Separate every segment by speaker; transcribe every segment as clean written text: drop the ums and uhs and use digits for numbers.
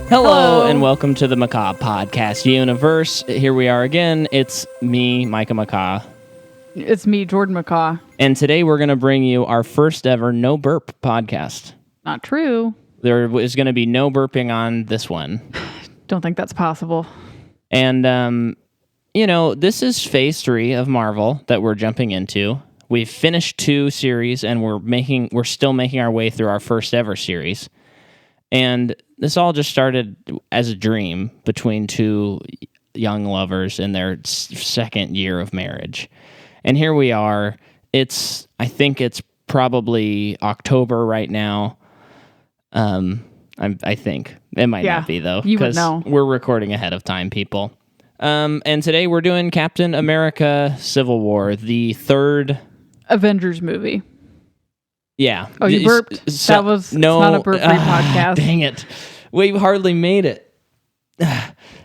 Speaker 1: Hello, and welcome to the Macaw Podcast Universe. Here we are again. It's me, Micah Macaw.
Speaker 2: It's me, Jordan Macaw.
Speaker 1: And today we're going to bring you our first ever No Burp podcast.
Speaker 2: Not true.
Speaker 1: There is going to be no burping on this one.
Speaker 2: Don't think that's possible.
Speaker 1: And, this is phase 3 of Marvel that we're jumping into. We've finished 2 series, and we're still making our way through our first ever series. And this all just started as a dream between 2 young lovers in their second year of marriage. And here we are. I think it's probably October right now. I think it might not be though,
Speaker 2: because
Speaker 1: we're recording ahead of time, people. And today we're doing Captain America: Civil War, the third
Speaker 2: Avengers movie.
Speaker 1: Yeah.
Speaker 2: Oh, you burped? That was not a burp-free podcast.
Speaker 1: Dang it. We hardly made it.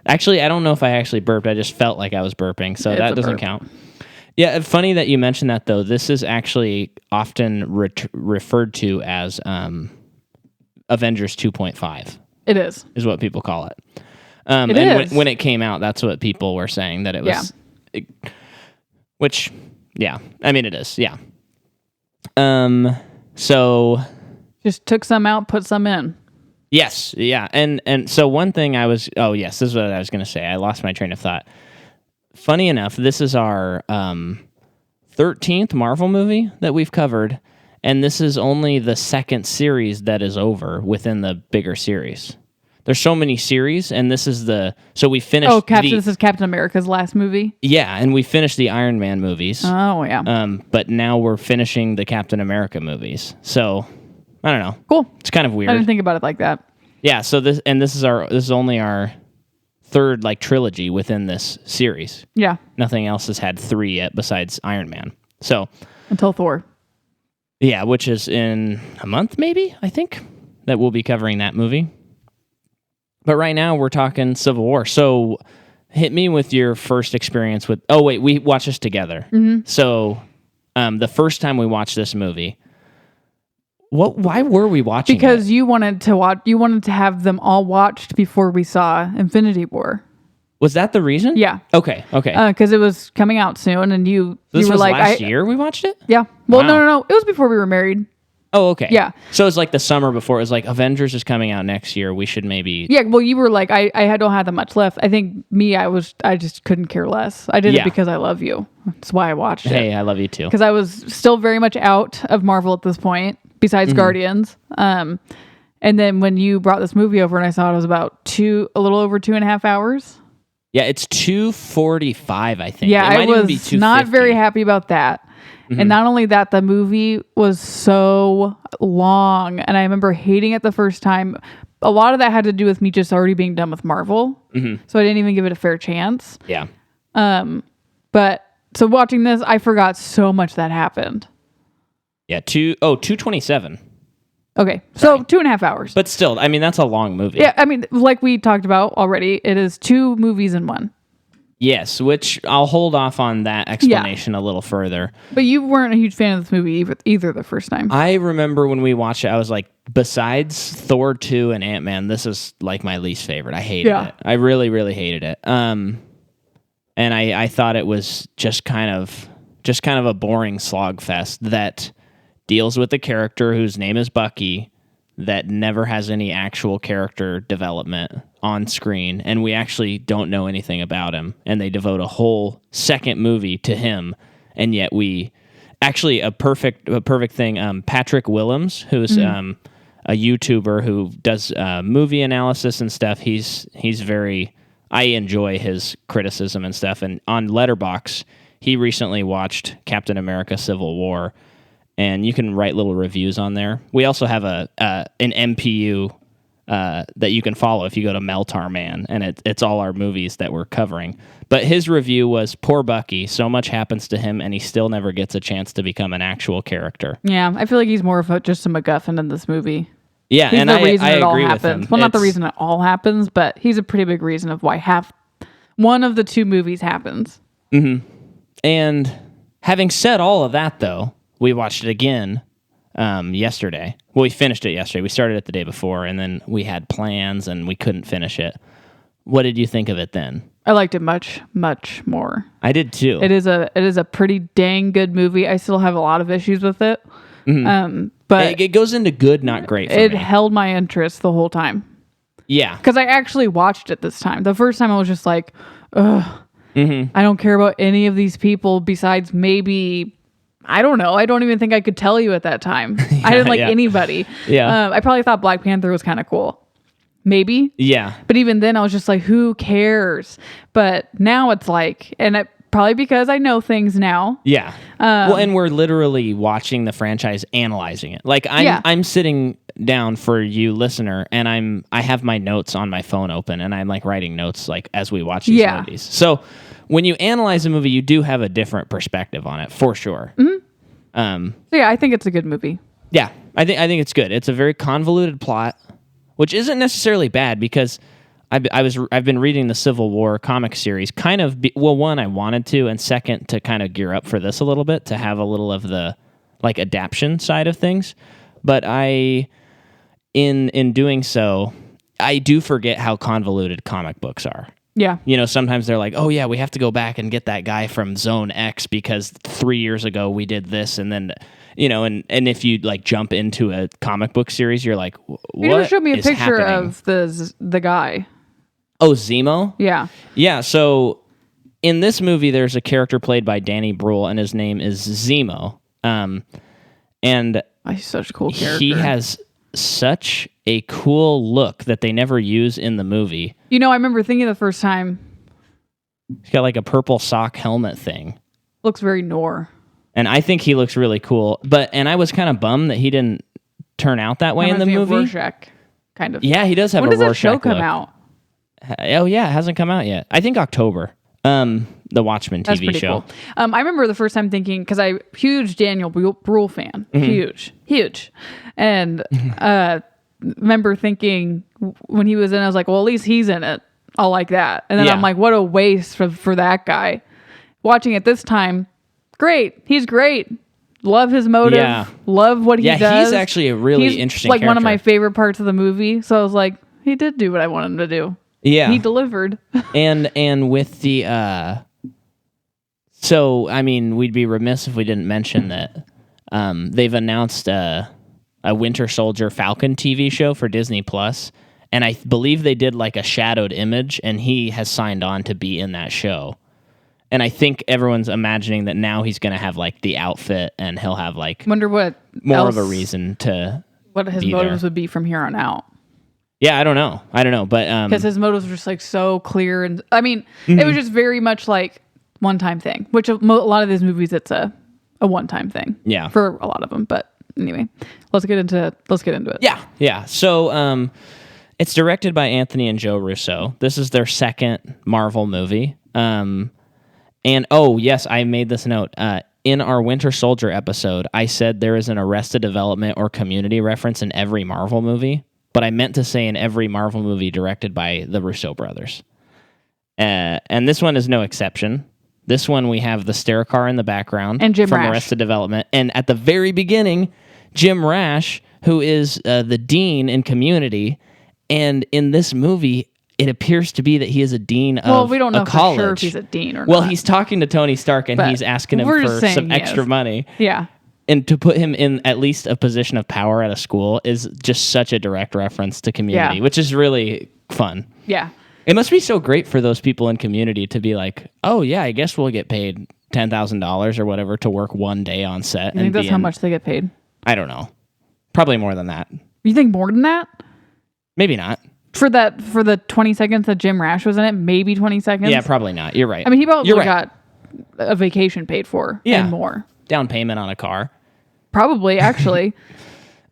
Speaker 1: Actually, I don't know if I actually burped. I just felt like I was burping, so that doesn't count. Yeah, funny that you mentioned that, though. This is actually often referred to as Avengers 2.5.
Speaker 2: It is.
Speaker 1: Is what people call it.
Speaker 2: It is.
Speaker 1: When it came out, that's what people were saying, that it was...
Speaker 2: Yeah.
Speaker 1: Which, yeah. I mean, it is, yeah. So...
Speaker 2: Just took some out, put some in.
Speaker 1: Yes, yeah. And so one thing this is what I was going to say. I lost my train of thought. Funny enough, this is our 13th Marvel movie that we've covered, and this is only the second series that is over within the bigger series. There's so many series, and this is we finished...
Speaker 2: Oh, this is Captain America's last movie?
Speaker 1: Yeah, and we finished the Iron Man movies.
Speaker 2: Oh, yeah.
Speaker 1: But now we're finishing the Captain America movies. So, I don't know.
Speaker 2: Cool.
Speaker 1: It's kind of weird.
Speaker 2: I didn't think about it like that.
Speaker 1: Yeah, so this is only our third trilogy within this series.
Speaker 2: Yeah.
Speaker 1: Nothing else has had 3 yet besides Iron Man. So
Speaker 2: until Thor.
Speaker 1: Yeah, which is in a month maybe, I think, that we'll be covering that movie. But right now we're talking Civil War. So hit me with your first experience with... Oh, wait, we watched this together.
Speaker 2: Mm-hmm.
Speaker 1: So the first time we watched this movie... Why were we watching
Speaker 2: Because
Speaker 1: it?
Speaker 2: you wanted to have them all watched before we saw Infinity War.
Speaker 1: Was that the reason?
Speaker 2: Yeah.
Speaker 1: Okay.
Speaker 2: Because it was coming out soon, and you
Speaker 1: This
Speaker 2: were
Speaker 1: was
Speaker 2: like...
Speaker 1: last year we watched it?
Speaker 2: Yeah. Well,
Speaker 1: Wow.
Speaker 2: no. It was before we were married.
Speaker 1: Oh, okay.
Speaker 2: Yeah.
Speaker 1: So it's like the summer before. It was like, Avengers is coming out next year. We should maybe...
Speaker 2: Yeah, well, you were like, I don't have that much left. I think I just couldn't care less. I did it because I love you. That's why I watched it.
Speaker 1: Hey, I love you too.
Speaker 2: Because I was still very much out of Marvel at this point, besides Guardians. And then when you brought this movie over and I saw it was about a little over 2.5 hours.
Speaker 1: Yeah, it's 2:45, I think.
Speaker 2: Yeah,
Speaker 1: it might
Speaker 2: I
Speaker 1: even be
Speaker 2: was not
Speaker 1: 2:50.
Speaker 2: very happy about that. And not only that, the movie was so long, and I remember hating it the first time. A lot of that had to do with me just already being done with Marvel, so I didn't even give it a fair chance.
Speaker 1: Yeah.
Speaker 2: But so watching this, I forgot so much that happened.
Speaker 1: Yeah, 2:27.
Speaker 2: Okay, so 2.5 hours.
Speaker 1: But still, I mean, that's a long movie.
Speaker 2: Yeah, I mean, like we talked about already, it is 2 movies in one.
Speaker 1: Yes, which I'll hold off on that explanation a little further.
Speaker 2: But you weren't a huge fan of this movie either the first time.
Speaker 1: I remember when we watched it, I was like, besides Thor 2 and Ant-Man, this is like my least favorite. I hated it. I really, really hated it. And I thought it was just kind of a boring slogfest that deals with a character whose name is Bucky that never has any actual character development on screen, and we actually don't know anything about him, and they devote a whole second movie to him, and yet we actually a perfect thing. Patrick Willems, who's a YouTuber who does movie analysis and stuff. He's very... I enjoy his criticism and stuff, and on Letterboxd, he recently watched Captain America: Civil War, and you can write little reviews on there. We also have an MPU that you can follow if you go to Meltar Man, and it's all our movies that we're covering. But his review was, poor Bucky, so much happens to him, and he still never gets a chance to become an actual character.
Speaker 2: Yeah, I feel like he's more of just a MacGuffin in this movie.
Speaker 1: Yeah,
Speaker 2: he's
Speaker 1: and
Speaker 2: the
Speaker 1: I agree with him.
Speaker 2: Well, not the reason it all happens, but he's a pretty big reason of why one of the 2 movies happens.
Speaker 1: Mm-hmm. And having said all of that, though, we watched it again yesterday. Well, we finished it yesterday. We started it the day before, and then we had plans, and we couldn't finish it. What did you think of it then?
Speaker 2: I liked it much, much more.
Speaker 1: I did too.
Speaker 2: It is a pretty dang good movie. I still have a lot of issues with it, but
Speaker 1: it goes into good, not great.
Speaker 2: It held my interest the whole time.
Speaker 1: Yeah,
Speaker 2: because I actually watched it this time. The first time I was just like, ugh, I don't care about any of these people besides maybe, I don't know. I don't even think I could tell you at that time. I didn't like anybody.
Speaker 1: Yeah,
Speaker 2: I probably thought Black Panther was kind of cool. Maybe.
Speaker 1: Yeah.
Speaker 2: But even then I was just like, who cares? But now it's like, and probably because I know things now.
Speaker 1: Yeah. Well, and we're literally watching the franchise, analyzing it. Like I'm sitting down for you listener, and I have my notes on my phone open, and I'm like writing notes like as we watch these movies. So when you analyze a movie, you do have a different perspective on it for sure.
Speaker 2: So yeah, I think it's a good movie.
Speaker 1: Yeah, I think it's good. It's a very convoluted plot, which isn't necessarily bad because I've been reading the Civil War comic series kind of one, I wanted to, and second, to kind of gear up for this a little bit, to have a little of the like adaptation side of things. But in doing so, I do forget how convoluted comic books are.
Speaker 2: Yeah.
Speaker 1: You know, sometimes they're like, oh yeah, we have to go back and get that guy from Zone X because 3 years ago we did this, and then, you know, and if you like jump into a comic book series, you're like, what? You
Speaker 2: showed me a picture
Speaker 1: happening?
Speaker 2: Of the guy.
Speaker 1: Oh, Zemo?
Speaker 2: Yeah.
Speaker 1: Yeah, so in this movie, there's a character played by Danny Brühl, and his name is Zemo. And
Speaker 2: he's such a cool character.
Speaker 1: He has such a cool look that they never use in the movie.
Speaker 2: You know, I remember thinking the first time,
Speaker 1: he's got like a purple sock helmet thing.
Speaker 2: Looks very Nor.
Speaker 1: And I think he looks really cool. And I was kind of bummed that he didn't turn out that way in the movie.
Speaker 2: Rorschach, kind of.
Speaker 1: Yeah, he does have a Rorschach look. When does that show
Speaker 2: come out?
Speaker 1: Oh yeah, it hasn't come out yet. I think October. The Watchmen TV show.
Speaker 2: Cool. I remember the first time thinking, because I'm a huge Daniel Brühl fan, huge, and remember thinking when he was in, I was like, well, at least he's in it. I'll like that. And then I'm like, what a waste for that guy. Watching it this time, great. He's great. Love his motive. Yeah. Love what he does.
Speaker 1: Yeah, he's actually a really interesting
Speaker 2: like
Speaker 1: character.
Speaker 2: One of my favorite parts of the movie. So I was like, he did do what I wanted him to do.
Speaker 1: Yeah.
Speaker 2: He delivered.
Speaker 1: and with the so I mean, we'd be remiss if we didn't mention that they've announced a Winter Soldier Falcon TV show for Disney Plus, and I believe they did like a shadowed image, and he has signed on to be in that show. And I think everyone's imagining that now he's going to have like the outfit, and he'll have like
Speaker 2: wonder what
Speaker 1: more of a reason to
Speaker 2: what his motives would be from here on out.
Speaker 1: Yeah, I don't know, but
Speaker 2: because his motives were just like so clear, and I mean, it was just very much like one-time thing. Which a lot of these movies, it's a one-time thing.
Speaker 1: Yeah,
Speaker 2: for a lot of them. But anyway, let's get into it.
Speaker 1: Yeah. So, it's directed by Anthony and Joe Russo. This is their second Marvel movie. And oh yes, I made this note. In our Winter Soldier episode, I said there is an Arrested Development or Community reference in every Marvel movie. But I meant to say in every Marvel movie directed by the Russo brothers. And this one is no exception. This one, we have the stair car in the background.
Speaker 2: And Jim
Speaker 1: from
Speaker 2: Rash.
Speaker 1: Arrested Development. And at the very beginning, Jim Rash, who is the dean in Community. And in this movie, it appears to be that he is a dean of a college.
Speaker 2: Well, we don't know for sure if he's a dean or not.
Speaker 1: Well, he's talking to Tony Stark, and he's asking him for some extra money.
Speaker 2: Yeah.
Speaker 1: And to put him in at least a position of power at a school is just such a direct reference to Community, which is really fun.
Speaker 2: Yeah.
Speaker 1: It must be so great for those people in Community to be like, oh, yeah, I guess we'll get paid $10,000 or whatever to work one day on set.
Speaker 2: You think that's how much they get paid?
Speaker 1: I don't know. Probably more than that.
Speaker 2: You think more than that?
Speaker 1: Maybe not.
Speaker 2: For the 20 seconds that Jim Rash was in it, maybe 20 seconds?
Speaker 1: Yeah, probably not. You're right.
Speaker 2: I mean, he probably got a vacation paid for and more.
Speaker 1: Down payment on a car.
Speaker 2: Probably, actually.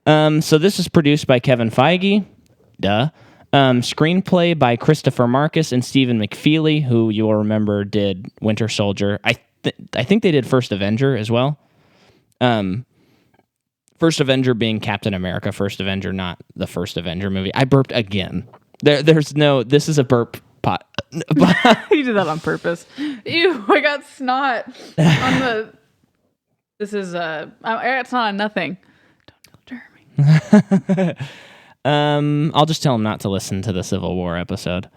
Speaker 1: So this is produced by Kevin Feige. Duh. Screenplay by Christopher Marcus and Stephen McFeely, who you will remember did Winter Soldier. I think they did First Avenger as well. First Avenger being Captain America First Avenger, not the First Avenger movie. I burped again. There's no... This is a burp pot.
Speaker 2: You did that on purpose. Ew, I got snot on the... This is... I got snot on nothing. Don't
Speaker 1: I'll just tell him not to listen to the Civil War episode.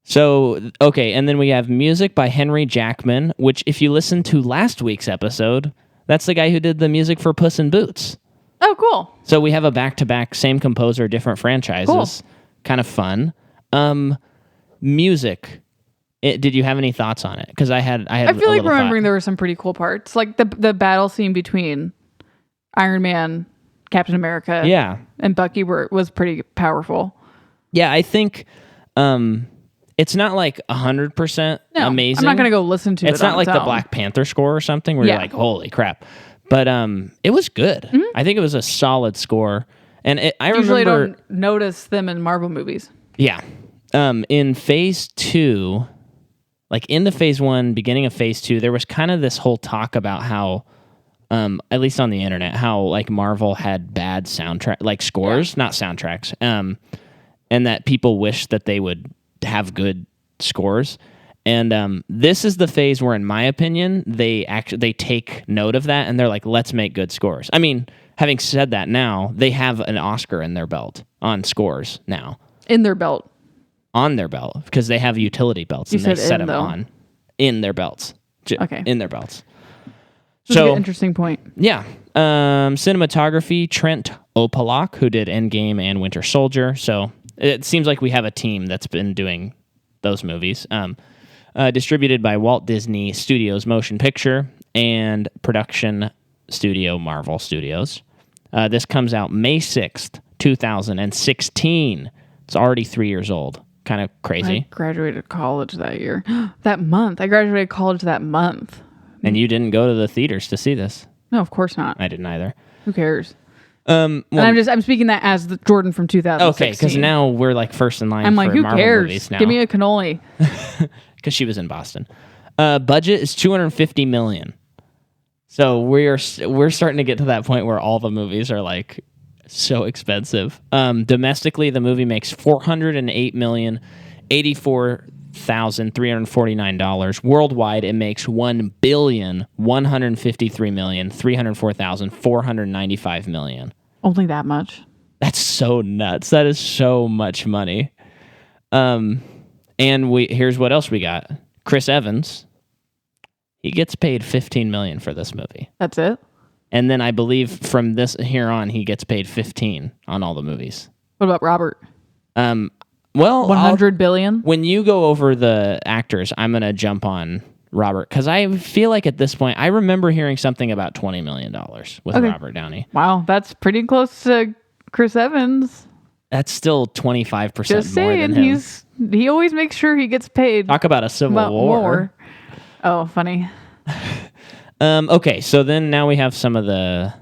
Speaker 1: So, okay, and then we have music by Henry Jackman, which if you listen to last week's episode, that's the guy who did the music for Puss in Boots.
Speaker 2: Oh, cool.
Speaker 1: So we have a back-to-back, same composer, different franchises. Cool. Kind of fun. Music. Did you have any thoughts on it? Because I feel
Speaker 2: like remembering there were some pretty cool parts, like the battle scene between Iron Man, Captain America, and Bucky was pretty powerful. Yeah,
Speaker 1: I think it's not like 100% amazing.
Speaker 2: I'm not gonna go listen to it.
Speaker 1: It's not like the Black Panther score or something where you're like, holy crap. But it was good. Mm-hmm. I think it was a solid score. And I
Speaker 2: usually don't notice them in Marvel movies.
Speaker 1: Yeah. In phase 2, like in the phase 1, beginning of phase 2, there was kind of this whole talk about how, at least on the internet, how like Marvel had bad soundtrack, like scores, not soundtracks, and that people wish that they would have good scores. And this is the phase where, in my opinion, they take note of that and they're like, let's make good scores. I mean, having said that, now they have an Oscar in their belt on scores now.
Speaker 2: In their belt.
Speaker 1: On their belt, because they have utility belts and they set them on in their belts.
Speaker 2: Okay.
Speaker 1: In their belts.
Speaker 2: That's an interesting point.
Speaker 1: Yeah. Cinematography, Trent Opalak, who did Endgame and Winter Soldier. So it seems like we have a team that's been doing those movies. Distributed by Walt Disney Studios Motion Picture and production studio Marvel Studios. This comes out May 6th, 2016. It's already 3 years old. Kind of crazy.
Speaker 2: I graduated college that year. That month. I graduated college that month.
Speaker 1: And you didn't go to the theaters to see this?
Speaker 2: No, of course not.
Speaker 1: I didn't either.
Speaker 2: Who cares? And I'm speaking that as the Jordan from 2016.
Speaker 1: Okay, because now we're like first in line.
Speaker 2: I'm like, who
Speaker 1: Marvel
Speaker 2: cares?
Speaker 1: Movies now.
Speaker 2: Give me a cannoli.
Speaker 1: Because she was in Boston. Budget is $250 million. So we're starting to get to that point where all the movies are like so expensive. Domestically, the movie makes $408,084,349. Worldwide, it makes $1,153,304,495
Speaker 2: Only that much?
Speaker 1: That's so nuts. That is so much money. And here's what else we got. Chris Evans, he gets paid $15 million for this movie.
Speaker 2: That's it?
Speaker 1: And then I believe from this here on, he gets paid 15 on all the movies.
Speaker 2: What about Robert?
Speaker 1: Well,
Speaker 2: 100 billion.
Speaker 1: When you go over the actors, I'm gonna jump on Robert because I feel like at this point, I remember hearing something about $20 million with Robert Downey.
Speaker 2: Wow, that's pretty close to Chris Evans.
Speaker 1: That's still 25%
Speaker 2: Just
Speaker 1: more
Speaker 2: saying,
Speaker 1: than him.
Speaker 2: He always makes sure he gets paid.
Speaker 1: Talk about a civil war.
Speaker 2: Oh, funny.
Speaker 1: Okay, so then now we have some of the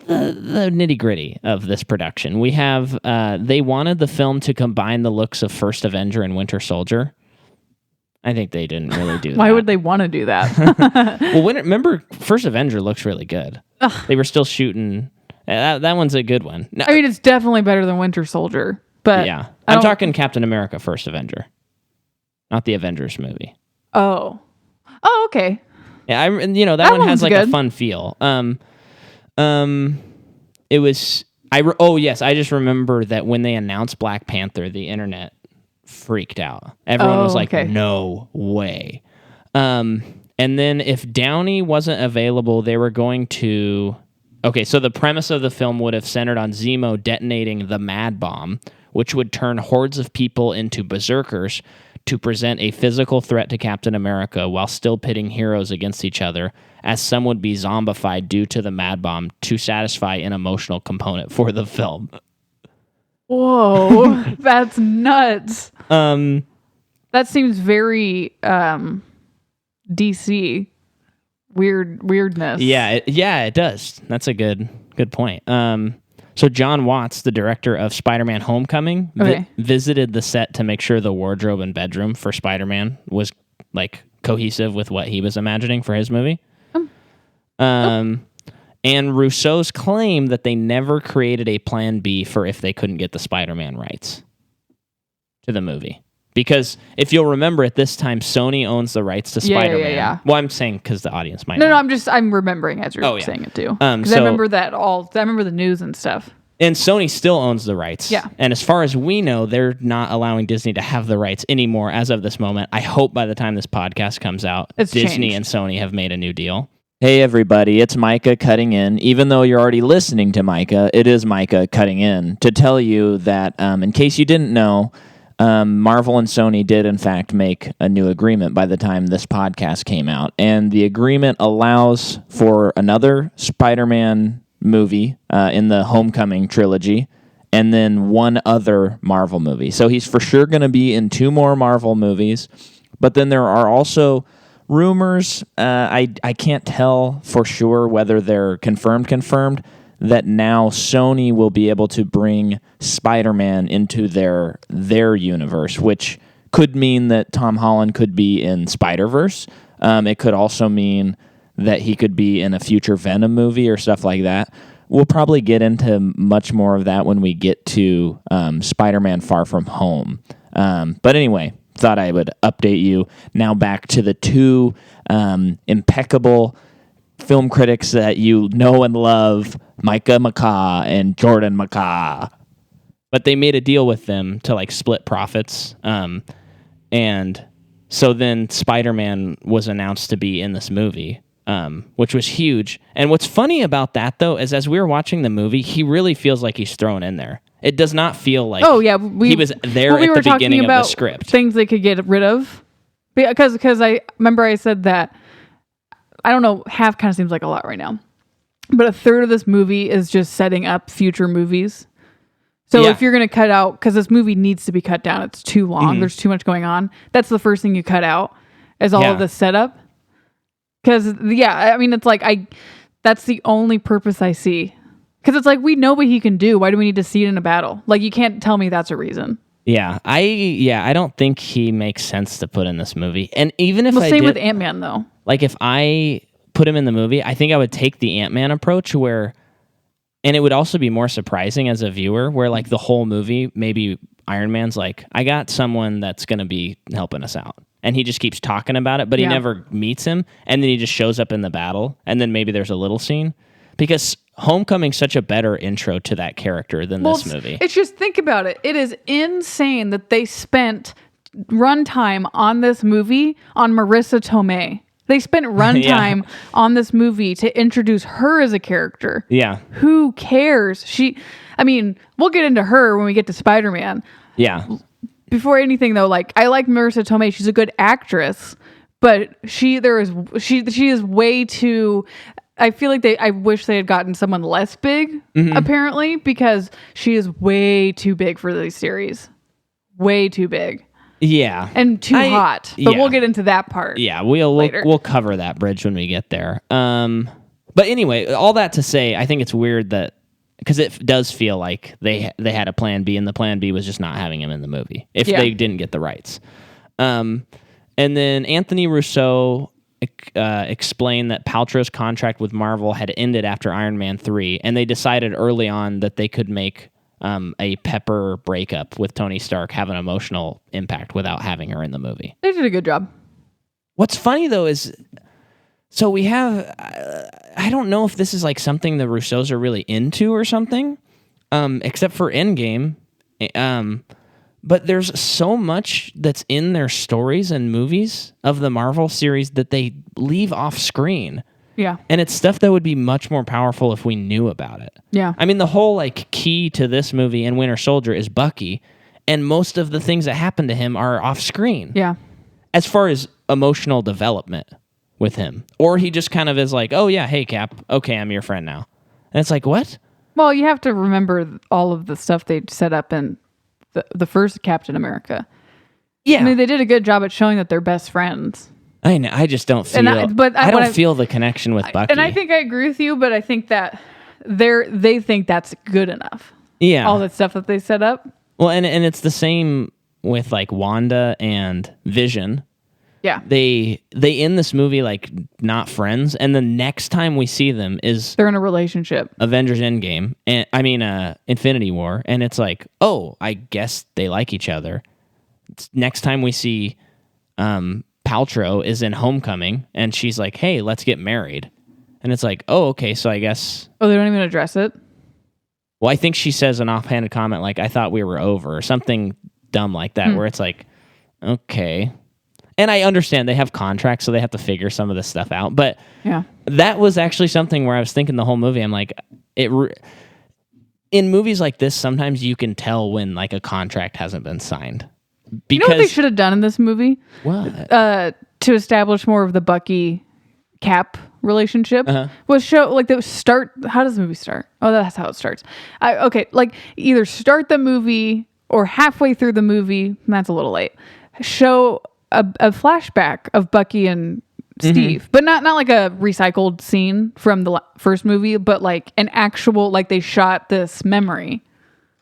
Speaker 1: nitty gritty of this production. We have they wanted the film to combine the looks of First Avenger and Winter Soldier. I think they didn't really do that.
Speaker 2: Why would they want to do that?
Speaker 1: Well, remember, First Avenger looks really good. Ugh. They were still shooting. That one's a good one.
Speaker 2: No, I mean, it's definitely better than Winter Soldier. But
Speaker 1: yeah, I'm talking Captain America: First Avenger, not the Avengers movie.
Speaker 2: Oh, okay.
Speaker 1: Yeah, that one has like good. A fun feel. It was I just remember that when they announced Black Panther, the internet freaked out. Everyone was like, "No way!" And then if Downey wasn't available, they were going to. Okay, so the premise of the film would have centered on Zemo detonating the Mad Bomb, which would turn hordes of people into berserkers to present a physical threat to Captain America while still pitting heroes against each other, as some would be zombified due to the Mad Bomb to satisfy an emotional component for the film.
Speaker 2: Whoa, that's nuts. That seems very DC. Weirdness.
Speaker 1: Yeah, it does. That's a good point. So John Watts, the director of Spider-Man: Homecoming, visited the set to make sure the wardrobe and bedroom for Spider-Man was like cohesive with what he was imagining for his movie. And Russo's claim that they never created a plan B for if they couldn't get the Spider-Man rights to the movie. Because if you'll remember, at this time, Sony owns the rights to Spider-Man.
Speaker 2: Yeah.
Speaker 1: Well, I'm saying because the audience might
Speaker 2: No, I'm remembering as you're saying it too. Because I remember I remember the news and stuff.
Speaker 1: And Sony still owns the rights.
Speaker 2: Yeah.
Speaker 1: And as far as we know, they're not allowing Disney to have the rights anymore as of this moment. I hope by the time this podcast comes out, Disney and Sony have made a new deal. Hey, everybody, it's Micah cutting in. Even though you're already listening to Micah, it is Micah cutting in to tell you that, in case you didn't know, Marvel and Sony did, in fact, make a new agreement by the time this podcast came out. And the agreement allows for another Spider-Man movie in the Homecoming trilogy, and then one other Marvel movie. So he's for sure going to be in 2 more Marvel movies. But then there are also rumors, I can't tell for sure whether they're confirmed, that now Sony will be able to bring Spider-Man into their universe, which could mean that Tom Holland could be in Spider-Verse. It could also mean that he could be in a future Venom movie or stuff like that. We'll probably get into much more of that when we get to Spider-Man Far From Home. But anyway, thought I would update you. Now back to the 2 impeccable film critics that you know and love, Micah McCaw and Jordan McCaw. But they made a deal with them to split profits. And so then Spider-Man was announced to be in this movie, which was huge. And what's funny about that, though, is as we were watching the movie, he really feels like he's thrown in there. It does not feel like he was there at the beginning of the script.
Speaker 2: Things they could get rid of. Because I remember I said that, I don't know, half kind of seems like a lot right now. But a third of this movie is just setting up future movies. So if you're going to cut out, because this movie needs to be cut down, it's too long, there's too much going on. That's the first thing you cut out, is all of the setup. Because, I mean, it's that's the only purpose I see. Because it's we know what he can do. Why do we need to see it in a battle? You can't tell me that's a reason.
Speaker 1: Yeah, I don't think he makes sense to put in this movie. And even if
Speaker 2: same with Ant-Man, though.
Speaker 1: If I put him in the movie, I think I would take the Ant-Man approach and it would also be more surprising as a viewer, where the whole movie, maybe Iron Man's I got someone that's going to be helping us out. And he just keeps talking about it, but he never meets him. And then he just shows up in the battle. And then maybe there's a little scene. Because Homecoming's such a better intro to that character than this movie.
Speaker 2: It's just, think about it. It is insane that they spent runtime on this movie on Marissa Tomei. They spent runtime on this movie to introduce her as a character.
Speaker 1: Yeah.
Speaker 2: Who cares? We'll get into her when we get to Spider-Man.
Speaker 1: Yeah.
Speaker 2: Before anything, though, I like Marissa Tomei. She's a good actress, but she is way too... I feel I wish they had gotten someone less big, apparently, because she is way too big for these series. Way too big.
Speaker 1: Yeah.
Speaker 2: And too hot. But we'll get into that part.
Speaker 1: Yeah, we'll cover that bridge when we get there. But anyway, all that to say, I think it's weird that, because it does feel like they had a plan B, and the plan B was just not having him in the movie if they didn't get the rights. And then Anthony Russo explained that Paltrow's contract with Marvel had ended after Iron Man 3, and they decided early on that they could make a Pepper breakup with Tony Stark have an emotional impact without having her in the movie.
Speaker 2: They did a good job.
Speaker 1: What's funny, though, is... So we have... I don't know if this is something the Russos are really into or something, except for Endgame. But there's so much that's in their stories and movies of the Marvel series that they leave off screen.
Speaker 2: Yeah.
Speaker 1: And it's stuff that would be much more powerful if we knew about it.
Speaker 2: Yeah.
Speaker 1: The whole key to this movie and Winter Soldier is Bucky, and most of the things that happen to him are off screen.
Speaker 2: Yeah.
Speaker 1: As far as emotional development with him. Or he just kind of is oh yeah, hey Cap, okay, I'm your friend now. And it's what?
Speaker 2: Well, you have to remember all of the stuff they set up in the first Captain America. Yeah. They did a good job at showing that they're best friends.
Speaker 1: I know. I just don't feel. I don't feel the connection with Bucky.
Speaker 2: And I think I agree with you, but I think that they think that's good enough.
Speaker 1: Yeah.
Speaker 2: All that stuff that they set up.
Speaker 1: Well, and it's the same with Wanda and Vision.
Speaker 2: Yeah.
Speaker 1: They end this movie not friends, and the next time we see them is
Speaker 2: they're in a relationship.
Speaker 1: Avengers Endgame, and Infinity War, and it's oh, I guess they like each other. next time we see Paltrow is in Homecoming, and she's like, "Hey, let's get married," and it's like, "Oh, okay." So I guess.
Speaker 2: Oh, they don't even address it.
Speaker 1: Well, I think she says an offhanded comment like, "I thought we were over," or something dumb like that, where it's like, okay. And I understand they have contracts, so they have to figure some of this stuff out. But
Speaker 2: yeah,
Speaker 1: that was actually something where I was thinking the whole movie. I'm like, in movies like this, sometimes you can tell when like a contract hasn't been signed. Because,
Speaker 2: you know what they should have done in this movie?
Speaker 1: What?
Speaker 2: To establish more of the Bucky Cap relationship was show like the start. How does the movie start? Oh, that's how it starts. Okay, like either start the movie or halfway through the movie. That's a little late. Show a flashback of Bucky and Steve, but not like a recycled scene from the first movie, but like an actual like they shot this memory.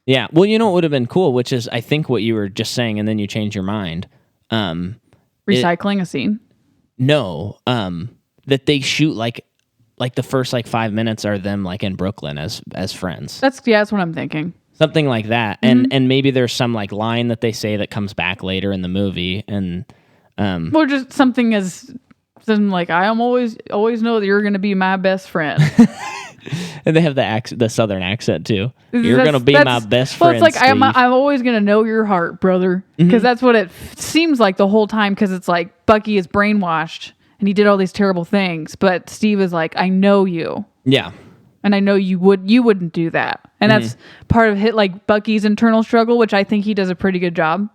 Speaker 1: Yeah. Well, you know what would have been cool, which is I think what you were just saying, and then you changed your mind.
Speaker 2: Recycling a scene?
Speaker 1: No. That they shoot like the first like 5 minutes are them like in Brooklyn as friends.
Speaker 2: That's what I'm thinking.
Speaker 1: Something like that. And maybe there's some like line that they say that comes back later in the movie, and
Speaker 2: or just something as like I am always know that you're going to be my best friend.
Speaker 1: And they have the southern accent too. You're going to be my best friend.
Speaker 2: Well, it's like
Speaker 1: Steve.
Speaker 2: I'm always going to know your heart, brother, because that's what it seems like the whole time. Because it's like Bucky is brainwashed and he did all these terrible things, but Steve is like, I know you.
Speaker 1: Yeah.
Speaker 2: And I know you wouldn't do that. And that's part of like Bucky's internal struggle, which I think he does a pretty good job.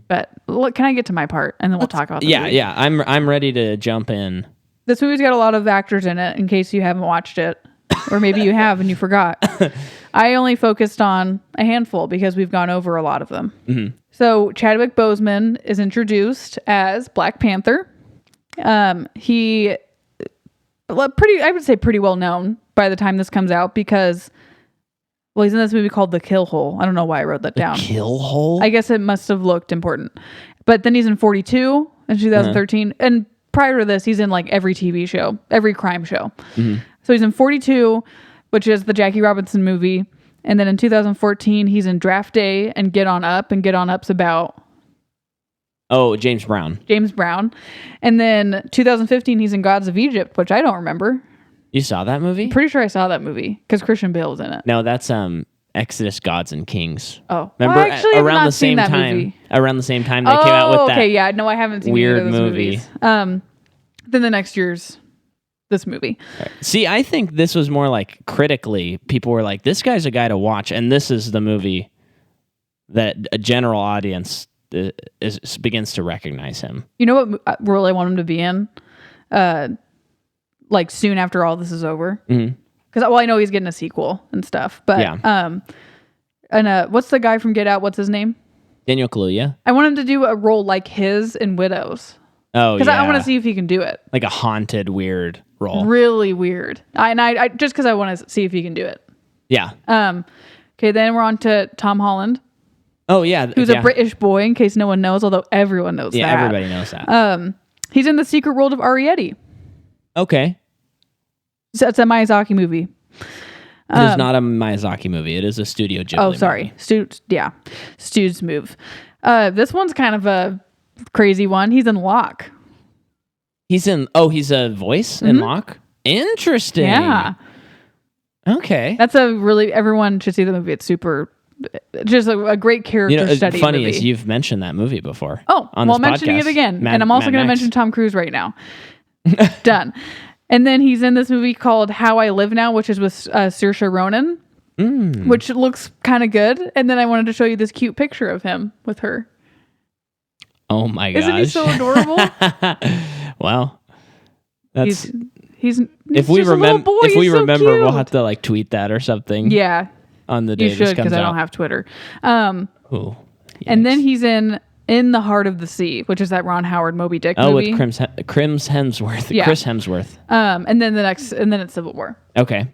Speaker 2: But look, can I get to my part and then we'll talk about the movie?
Speaker 1: Yeah. I'm ready to jump in.
Speaker 2: This movie's got a lot of actors in it, in case you haven't watched it. Or maybe you have and you forgot. I only focused on a handful because we've gone over a lot of them. So Chadwick Boseman is introduced as Black Panther. He I would say pretty well known by the time this comes out because, well, he's in this movie called The Kill Hole. I don't know why I wrote that down.
Speaker 1: Kill Hole?
Speaker 2: I guess it must have looked important. But then he's in 42 in 2013. And prior to this, he's in like every TV show, every crime show. So he's in 42, which is the Jackie Robinson movie. And then in 2014, he's in Draft Day and Get On Up. And Get On Up's about...
Speaker 1: Oh, James Brown.
Speaker 2: And then 2015, he's in Gods of Egypt, which I don't remember.
Speaker 1: You saw that movie?
Speaker 2: Pretty sure I saw that movie because Christian Bale was in it.
Speaker 1: No, that's Exodus, Gods and Kings.
Speaker 2: Oh,
Speaker 1: remember?
Speaker 2: Well, actually,
Speaker 1: around the same time.
Speaker 2: Movie.
Speaker 1: Around the same time they came out with that.
Speaker 2: Okay, yeah, no, I haven't seen
Speaker 1: weird
Speaker 2: either of those
Speaker 1: movie.
Speaker 2: Movies. Then the next year's this movie.
Speaker 1: Right. See, I think this was more like critically, people were like, "This guy's a guy to watch," and this is the movie that a general audience begins to recognize him.
Speaker 2: You know what role I want him to be in? Like soon after all this is over. Because I know he's getting a sequel and stuff. But yeah. And what's the guy from Get Out? What's his name?
Speaker 1: Daniel Kaluuya.
Speaker 2: I want him to do a role like his in Widows.
Speaker 1: Oh,
Speaker 2: because I want to see if he can do it.
Speaker 1: Like a haunted, weird role.
Speaker 2: Really weird. I just because I want to see if he can do it.
Speaker 1: Yeah.
Speaker 2: Okay, then we're on to Tom Holland.
Speaker 1: Oh yeah,
Speaker 2: who's a British boy, in case no one knows, although everyone knows that.
Speaker 1: Yeah, everybody knows that.
Speaker 2: He's in The Secret World of Arrietty. Okay. So it's a Miyazaki movie.
Speaker 1: It is not a Miyazaki movie. It is a Studio Ghibli movie.
Speaker 2: Oh, sorry. Stu's move. This one's kind of a crazy one. He's in Locke.
Speaker 1: He's a voice in Locke? Interesting.
Speaker 2: Yeah.
Speaker 1: Okay.
Speaker 2: That's everyone should see the movie. It's super... Just a great character study.
Speaker 1: Funny
Speaker 2: movie.
Speaker 1: is you've mentioned that movie before.
Speaker 2: Oh,
Speaker 1: on
Speaker 2: well, I'm mentioning it again, and I'm also going to mention Tom Cruise right now. Done. And then he's in this movie called How I Live Now, which is with Saoirse Ronan, which looks kind of good. And then I wanted to show you this cute picture of him with her.
Speaker 1: Oh my gosh!
Speaker 2: Isn't he so adorable?
Speaker 1: Well, that's
Speaker 2: he's
Speaker 1: if we remember
Speaker 2: cute.
Speaker 1: We'll have to like tweet that or something.
Speaker 2: Yeah.
Speaker 1: On the day
Speaker 2: you should,
Speaker 1: this comes out.
Speaker 2: Because I don't have Twitter.
Speaker 1: Ooh,
Speaker 2: and then he's in the Heart of the Sea, which is that Ron Howard Moby Dick movie.
Speaker 1: With Chris Hemsworth. Yeah. Chris Hemsworth.
Speaker 2: And then it's Civil War.
Speaker 1: Okay.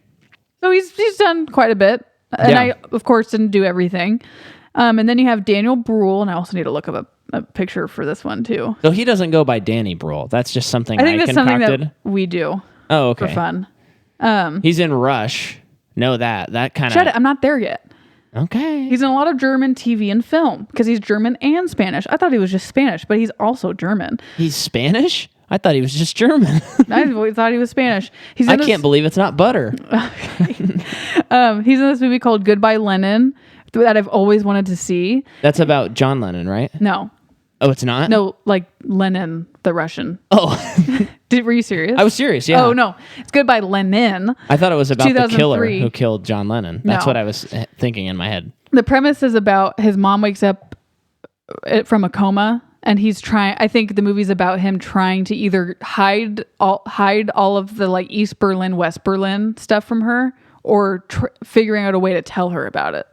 Speaker 2: So he's done quite a bit, and I of course didn't do everything. And then you have Daniel Bruhl, and I also need to look up a picture for this one too.
Speaker 1: So he doesn't go by Danny Bruhl. That's just something
Speaker 2: I think that's
Speaker 1: concocted.
Speaker 2: Something that we do.
Speaker 1: Oh, okay.
Speaker 2: For fun.
Speaker 1: He's in Rush. Know that kind of.
Speaker 2: Shut it! I'm not there yet.
Speaker 1: Okay.
Speaker 2: He's in a lot of German TV and film because he's German and Spanish. I thought he was just Spanish, but he's also German.
Speaker 1: He's Spanish? I thought he was just German.
Speaker 2: I thought he was Spanish.
Speaker 1: I can't believe it's not butter.
Speaker 2: He's in this movie called Goodbye Lenin that I've always wanted to see.
Speaker 1: That's about John Lennon, right?
Speaker 2: No.
Speaker 1: Oh, it's not?
Speaker 2: No, like Lenin, the Russian.
Speaker 1: Oh.
Speaker 2: Were you serious?
Speaker 1: I was serious, yeah.
Speaker 2: Oh, no. It's Goodbye Lenin.
Speaker 1: I thought it was about the killer
Speaker 2: 2003.
Speaker 1: who killed John Lennon. That's
Speaker 2: No.
Speaker 1: what I was thinking in my head.
Speaker 2: The premise is about his mom wakes up from a coma, and he's trying. I think the movie's about him trying to either hide all of the like East Berlin, West Berlin stuff from her, or figuring out a way to tell her about it.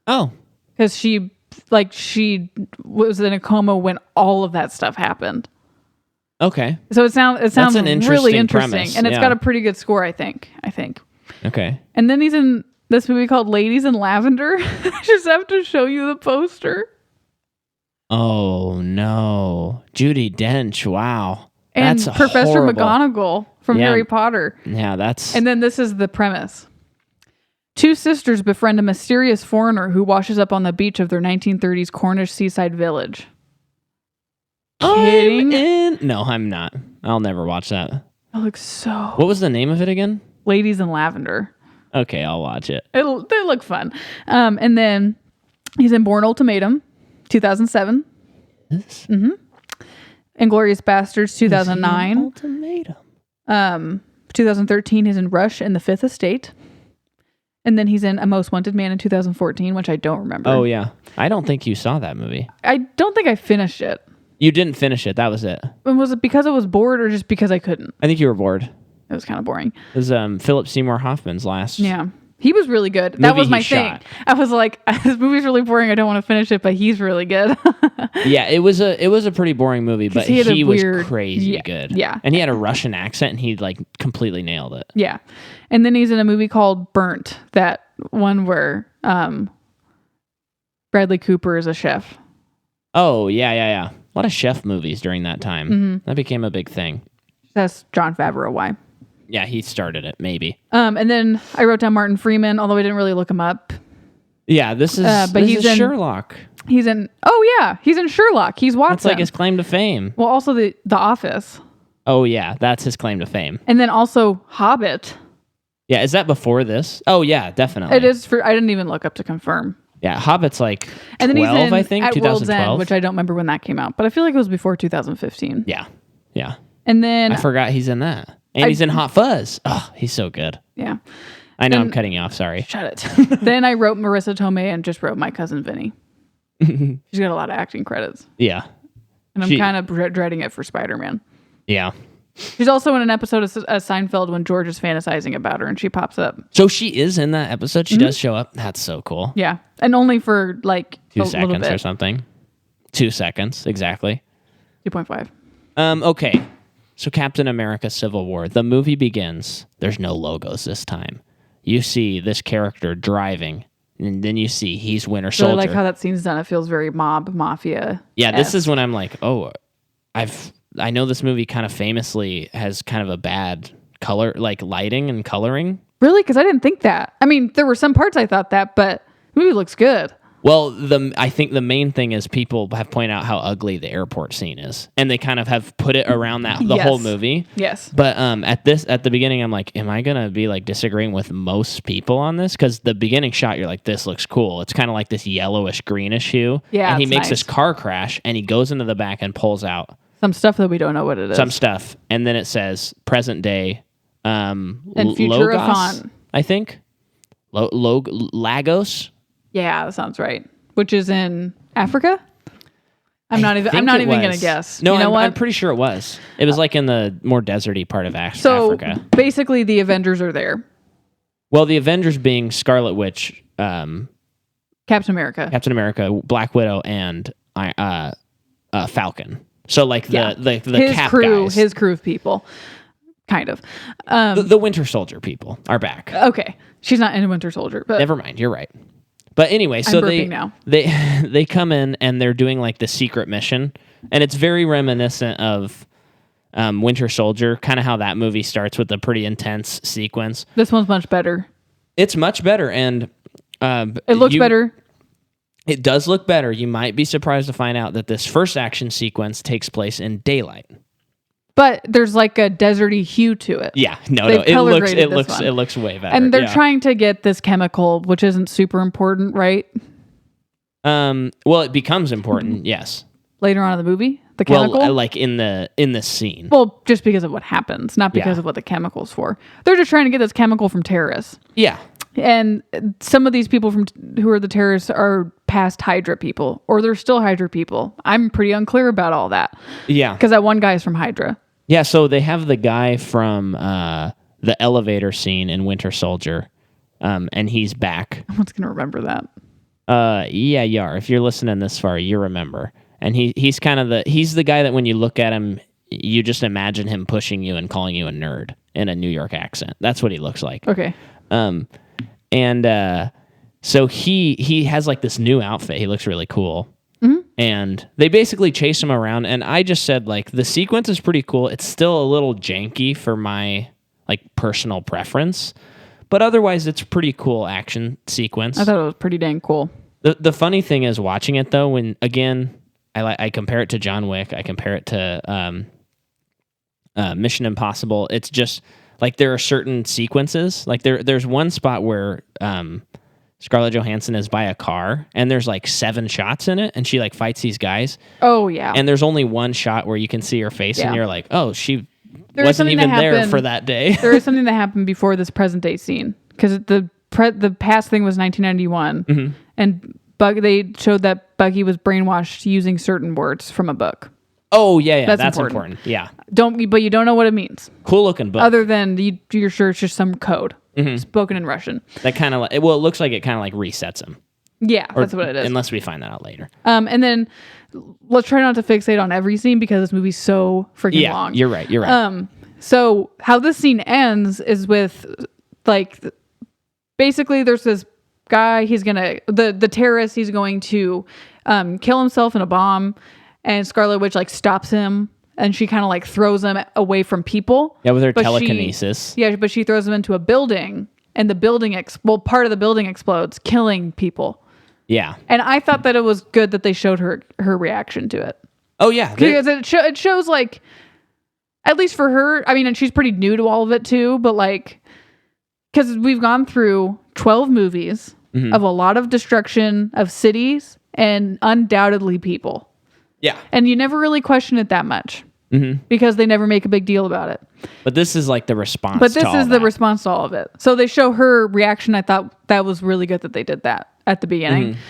Speaker 1: Oh,
Speaker 2: because she was in a coma when all of that stuff happened.
Speaker 1: okay.
Speaker 2: So it sounds
Speaker 1: an
Speaker 2: really
Speaker 1: interesting
Speaker 2: interesting,
Speaker 1: premise,
Speaker 2: and it's
Speaker 1: yeah.
Speaker 2: got a pretty good score. I think.
Speaker 1: Okay.
Speaker 2: And then he's in this movie called Ladies in Lavender. I just have to show you the poster.
Speaker 1: Oh no, Judi Dench! Wow,
Speaker 2: And
Speaker 1: that's
Speaker 2: Professor
Speaker 1: horrible.
Speaker 2: McGonagall from
Speaker 1: Yeah.
Speaker 2: Harry Potter.
Speaker 1: Yeah, that's.
Speaker 2: And then this is the premise. Two sisters befriend a mysterious foreigner who washes up on the beach of their 1930s Cornish seaside village. Kidding?
Speaker 1: No, I'm not. I'll never watch that.
Speaker 2: It looks so...
Speaker 1: What was the name of it again?
Speaker 2: Ladies in Lavender.
Speaker 1: Okay, I'll watch it.
Speaker 2: They look fun. And then he's in Bourne Ultimatum, 2007.
Speaker 1: This
Speaker 2: Inglourious Bastards, 2009.
Speaker 1: Ultimatum.
Speaker 2: 2013, he's in Rush and The Fifth Estate. And then he's in A Most Wanted Man in 2014, which I don't remember.
Speaker 1: Oh yeah, I don't think you saw that movie.
Speaker 2: I don't think I finished it.
Speaker 1: You didn't finish it. That was it.
Speaker 2: And was it because I was bored or just because I couldn't?
Speaker 1: I think you were bored.
Speaker 2: It was kind of boring.
Speaker 1: It was Philip Seymour Hoffman's last.
Speaker 2: Yeah. He was really good. That
Speaker 1: Movie
Speaker 2: was my
Speaker 1: he
Speaker 2: thing.
Speaker 1: shot.
Speaker 2: I was like, this movie's really boring. I don't want to finish it, but he's really good.
Speaker 1: Yeah, it was a pretty boring movie, but
Speaker 2: he had a
Speaker 1: he was
Speaker 2: weird-
Speaker 1: crazy
Speaker 2: yeah,
Speaker 1: good.
Speaker 2: yeah.
Speaker 1: And he had a Russian accent and he like completely nailed it.
Speaker 2: Yeah. And then he's in a movie called Burnt, that one where Bradley Cooper is a chef.
Speaker 1: Oh, yeah. A lot of chef movies during that time.
Speaker 2: Mm-hmm.
Speaker 1: That became a big thing.
Speaker 2: That's John Favreau. Why?
Speaker 1: Yeah, he started it, maybe.
Speaker 2: And then I wrote down Martin Freeman, although I didn't really look him up.
Speaker 1: Yeah, this is
Speaker 2: but he's in
Speaker 1: Sherlock.
Speaker 2: He's in he's in Sherlock. He's Watson.
Speaker 1: That's like his claim to fame.
Speaker 2: well, also the Office.
Speaker 1: Oh, yeah, that's his claim to fame.
Speaker 2: And then also Hobbit.
Speaker 1: Yeah, is that before this? Oh, yeah, definitely.
Speaker 2: It is I didn't even look up to confirm.
Speaker 1: Yeah, Hobbit's like 12,
Speaker 2: And then he's in
Speaker 1: I think,
Speaker 2: At World's
Speaker 1: 2012.
Speaker 2: End, which I don't remember when that came out, but I feel like it was before 2015.
Speaker 1: Yeah.
Speaker 2: And then
Speaker 1: I forgot he's in that. And he's in Hot Fuzz. Oh, he's so good.
Speaker 2: yeah,
Speaker 1: I know I'm
Speaker 2: And-
Speaker 1: cutting you off. Sorry.
Speaker 2: shut it. Then I wrote Marissa Tomei and just wrote My Cousin Vinny. She's got a lot of acting credits,
Speaker 1: Yeah.
Speaker 2: and I'm
Speaker 1: She-
Speaker 2: kind of dreading it for Spider-Man.
Speaker 1: Yeah.
Speaker 2: She's also in an episode of Seinfeld when George is fantasizing about her, and she pops up.
Speaker 1: So she is in that episode. She
Speaker 2: Mm-hmm.
Speaker 1: does show up. That's so cool.
Speaker 2: Yeah, and only for like
Speaker 1: 2
Speaker 2: a little
Speaker 1: seconds
Speaker 2: bit.
Speaker 1: or something. 2 seconds, exactly.
Speaker 2: 2.5.
Speaker 1: Okay. So Captain America Civil War. The movie begins. There's no logos this time. You see this character driving, and then you see he's Winter Soldier.
Speaker 2: Really like how that scene's done. It feels very mafia.
Speaker 1: Yeah, this is when I'm like, oh, I know this movie kind of famously has kind of a bad color, like lighting and coloring.
Speaker 2: Really? Because I didn't think that. I mean, there were some parts I thought that, but the movie looks good.
Speaker 1: Well, I think the main thing is people have pointed out how ugly the airport scene is, and they kind of have put it around the
Speaker 2: Yes.
Speaker 1: whole movie.
Speaker 2: Yes.
Speaker 1: But at the beginning, I'm like, am I gonna be like disagreeing with most people on this? Because the beginning shot, you're like, this looks cool. It's kind of like this yellowish greenish hue.
Speaker 2: Yeah,
Speaker 1: and he
Speaker 2: it's
Speaker 1: makes this
Speaker 2: nice.
Speaker 1: car crash, and he goes into the back and pulls out
Speaker 2: Some stuff that we don't know what it is.
Speaker 1: some stuff, and then it says present day,
Speaker 2: And future
Speaker 1: Logos,
Speaker 2: Avant.
Speaker 1: I think, Lagos.
Speaker 2: Yeah, that sounds right. Which is in Africa? I'm not even
Speaker 1: think
Speaker 2: going
Speaker 1: it
Speaker 2: to
Speaker 1: was.
Speaker 2: guess.
Speaker 1: No,
Speaker 2: you know
Speaker 1: I'm
Speaker 2: what?
Speaker 1: pretty sure it was. It was like in the more deserty part of
Speaker 2: So
Speaker 1: Africa.
Speaker 2: basically the Avengers are there.
Speaker 1: Well, the Avengers being Scarlet Witch,
Speaker 2: Captain America.
Speaker 1: Captain America, Black Widow, and Falcon. So like the
Speaker 2: his
Speaker 1: Cap
Speaker 2: crew,
Speaker 1: guys.
Speaker 2: his crew of people. Kind of.
Speaker 1: The Winter Soldier people are back.
Speaker 2: Okay. She's not in Winter Soldier, but
Speaker 1: Never mind, you're right. But anyway, so
Speaker 2: burping now.
Speaker 1: they come in and they're doing like the secret mission, and it's very reminiscent of Winter Soldier, kind of how that movie starts with a pretty intense sequence.
Speaker 2: this one's much better.
Speaker 1: It's much better, and
Speaker 2: It looks better.
Speaker 1: It does look better. You might be surprised to find out that this first action sequence takes place in daylight.
Speaker 2: But there's like a deserty hue to it.
Speaker 1: Yeah, no,
Speaker 2: They've
Speaker 1: it looks way better.
Speaker 2: And they're trying to get this chemical, which isn't super important, right?
Speaker 1: Well, it becomes important, yes.
Speaker 2: Later on in the movie, the chemical.
Speaker 1: Well, like in this scene.
Speaker 2: Well, just because of what happens, not because of what the chemical's for. They're just trying to get this chemical from terrorists.
Speaker 1: Yeah.
Speaker 2: And some of these people who are the terrorists are past Hydra people, or they're still Hydra people. I'm pretty unclear about all that. Yeah. Because that one guy is from Hydra.
Speaker 1: Yeah, so they have the guy from the elevator scene in Winter Soldier, and he's back.
Speaker 2: No one's going to remember that.
Speaker 1: Yeah, you are. If you're listening this far, you remember. And he's kind of he's the guy that when you look at him, you just imagine him pushing you and calling you a nerd in a New York accent. That's what he looks like.
Speaker 2: Okay.
Speaker 1: So he has like this new outfit. He looks really cool. Mm-hmm. And they basically chase him around. And I just said, like, the sequence is pretty cool. It's still a little janky for my like personal preference, but otherwise it's a pretty cool action sequence.
Speaker 2: I thought it was pretty dang cool.
Speaker 1: The funny thing is watching it though, when again, I compare it to John Wick. I compare it to Mission Impossible. It's just like there are certain sequences. Like there's one spot where Scarlett Johansson is by a car and there's like 7 shots in it and she like fights these guys.
Speaker 2: Oh yeah.
Speaker 1: And there's only one shot where you can see her face and you're like, oh, she wasn't even there for that day.
Speaker 2: There is something that happened before this present day scene because the past thing was 1991 mm-hmm. and they showed that Bucky was brainwashed using certain words from a book.
Speaker 1: Oh yeah, that's important. Yeah.
Speaker 2: But you don't know what it means.
Speaker 1: Cool looking book.
Speaker 2: Other than you're sure it's just some code spoken in Russian.
Speaker 1: That kind of it looks like it kind of like resets him.
Speaker 2: Yeah, that's what it is.
Speaker 1: Unless we find that out later.
Speaker 2: And then let's try not to fixate on every scene because this movie's so freaking long.
Speaker 1: You're right.
Speaker 2: So how this scene ends is with like basically there's this guy, he's gonna the terrorist, he's going to kill himself in a bomb, and Scarlet Witch like stops him and she kind of like throws him away from people.
Speaker 1: Yeah, with her telekinesis.
Speaker 2: But she throws him into a building and the building part of the building explodes, killing people.
Speaker 1: Yeah.
Speaker 2: And I thought that it was good that they showed her reaction to it.
Speaker 1: Oh yeah.
Speaker 2: Because it shows like, at least for her, I mean, and she's pretty new to all of it too, but like, because we've gone through 12 movies mm-hmm. of a lot of destruction of cities and undoubtedly people.
Speaker 1: Yeah.
Speaker 2: And you never really question it that much
Speaker 1: mm-hmm.
Speaker 2: because they never make a big deal about it.
Speaker 1: But this is like the response.
Speaker 2: But this is the response to all of it. So they show her reaction. I thought that was really good that they did that at the beginning. Mm-hmm.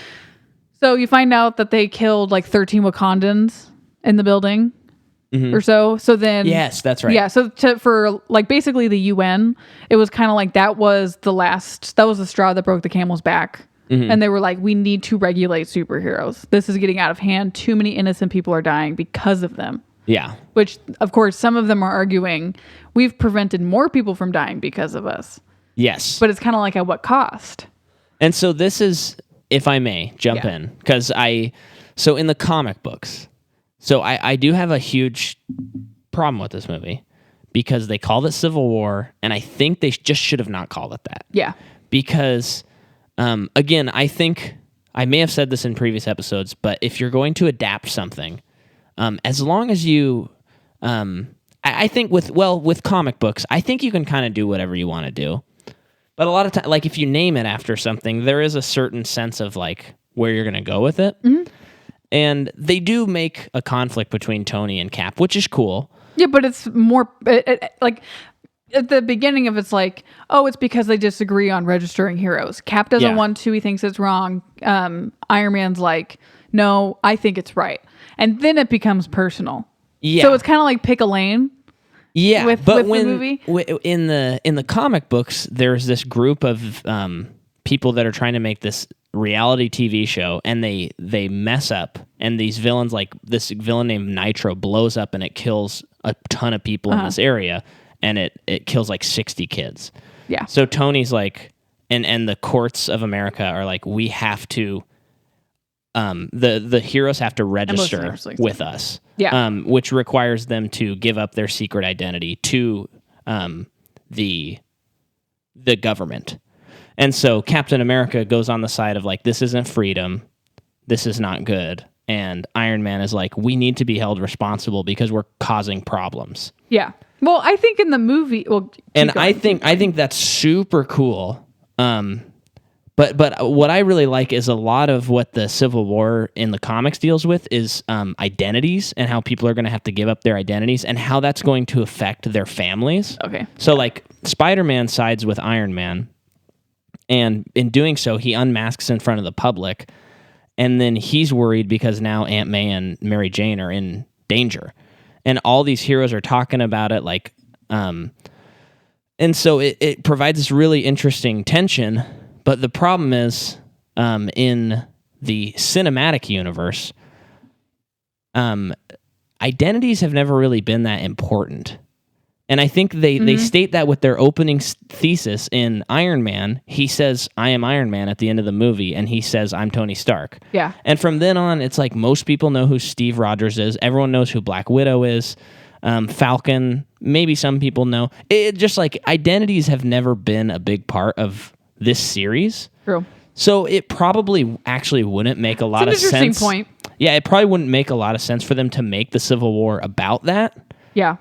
Speaker 2: So you find out that they killed like 13 Wakandans in the building. Mm-hmm. Or so. So then,
Speaker 1: yes, that's right.
Speaker 2: Yeah. So for like basically the UN, it was kind of like that was the straw that broke the camel's back. Mm-hmm. And they were like, we need to regulate superheroes. This is getting out of hand. Too many innocent people are dying because of them.
Speaker 1: Yeah.
Speaker 2: Which, of course, some of them are arguing we've prevented more people from dying because of us.
Speaker 1: Yes.
Speaker 2: But it's kind of like at what cost?
Speaker 1: And so this is, if I may jump in, because so in the comic books. So I do have a huge problem with this movie because they called it Civil War, and I think they just should have not called it that.
Speaker 2: Yeah. Because,
Speaker 1: again, I think, I may have said this in previous episodes, but if you're going to adapt something, as long as you, I think with comic books, I think you can kind of do whatever you want to do. But a lot of times, like if you name it after something, there is a certain sense of like where you're going to go with it. Mm-hmm. And they do make a conflict between Tony and Cap, which is cool.
Speaker 2: Yeah, but it's more like at the beginning of it's like, oh, it's because they disagree on registering heroes. Cap doesn't want to. He thinks it's wrong. Iron Man's like, no, I think it's right. And then it becomes personal. Yeah. So it's kind of like pick a lane.
Speaker 1: Yeah,
Speaker 2: with
Speaker 1: but
Speaker 2: the movie.
Speaker 1: In the comic books, there's this group of people that are trying to make this reality TV show, and they mess up, and these villains, like this villain named Nitro, blows up and it kills a ton of people in this area, and it kills like 60 kids.
Speaker 2: Yeah.
Speaker 1: So Tony's like, and the courts of America are like, we have to, the heroes have to register with us.
Speaker 2: Yeah.
Speaker 1: Which requires them to give up their secret identity to the government. And so Captain America goes on the side of like, this isn't freedom. This is not good. And Iron Man is like, we need to be held responsible because we're causing problems.
Speaker 2: Yeah. Well, I think in the movie,
Speaker 1: I think that's super cool. But what I really like is a lot of what the Civil War in the comics deals with is identities and how people are going to have to give up their identities and how that's going to affect their families.
Speaker 2: Okay.
Speaker 1: So like Spider-Man sides with Iron Man, and in doing so, he unmasks in front of the public, and then he's worried because now Aunt May and Mary Jane are in danger, and all these heroes are talking about it like, and so it provides this really interesting tension. But the problem is, in the cinematic universe, identities have never really been that important. And I think they state that with their opening thesis in Iron Man. He says, I am Iron Man at the end of the movie, and he says, I'm Tony Stark.
Speaker 2: Yeah.
Speaker 1: And from then on, it's like most people know who Steve Rogers is. Everyone knows who Black Widow is. Falcon, maybe some people know. It just like identities have never been a big part of this series.
Speaker 2: True.
Speaker 1: So it probably actually wouldn't make a lot of sense.
Speaker 2: It's an interesting point.
Speaker 1: Yeah, it probably wouldn't make a lot of sense for them to make the Civil War about that.
Speaker 2: Yeah.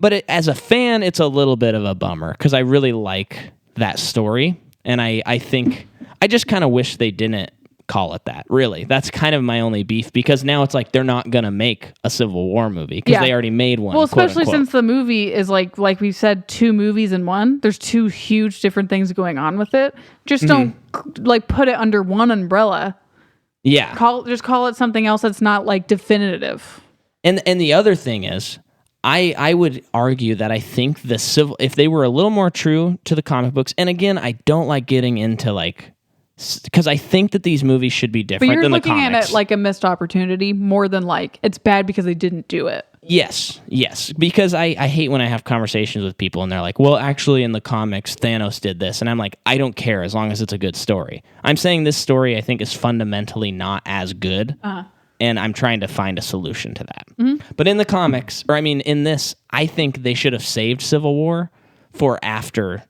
Speaker 1: But as a fan, it's a little bit of a bummer because I really like that story. And I think, I just kind of wish they didn't call it that, really. That's kind of my only beef because now it's like they're not going to make a Civil War movie because they already made one.
Speaker 2: Well, especially since the movie is like we said, 2 movies in one. There's 2 huge different things going on with it. Just don't like put it under one umbrella.
Speaker 1: Yeah.
Speaker 2: Just call it something else that's not like definitive.
Speaker 1: And the other thing is, I would argue that I think if they were a little more true to the comic books, and again, I don't like getting into like, because I think that these movies should be different than the comics. But you're looking at
Speaker 2: it like a missed opportunity more than like it's bad because they didn't do it.
Speaker 1: Yes. Because I hate when I have conversations with people and they're like, well, actually in the comics, Thanos did this. And I'm like, I don't care as long as it's a good story. I'm saying this story I think is fundamentally not as good. And I'm trying to find a solution to that. Mm-hmm. But in the comics, in this, I think they should have saved Civil War for after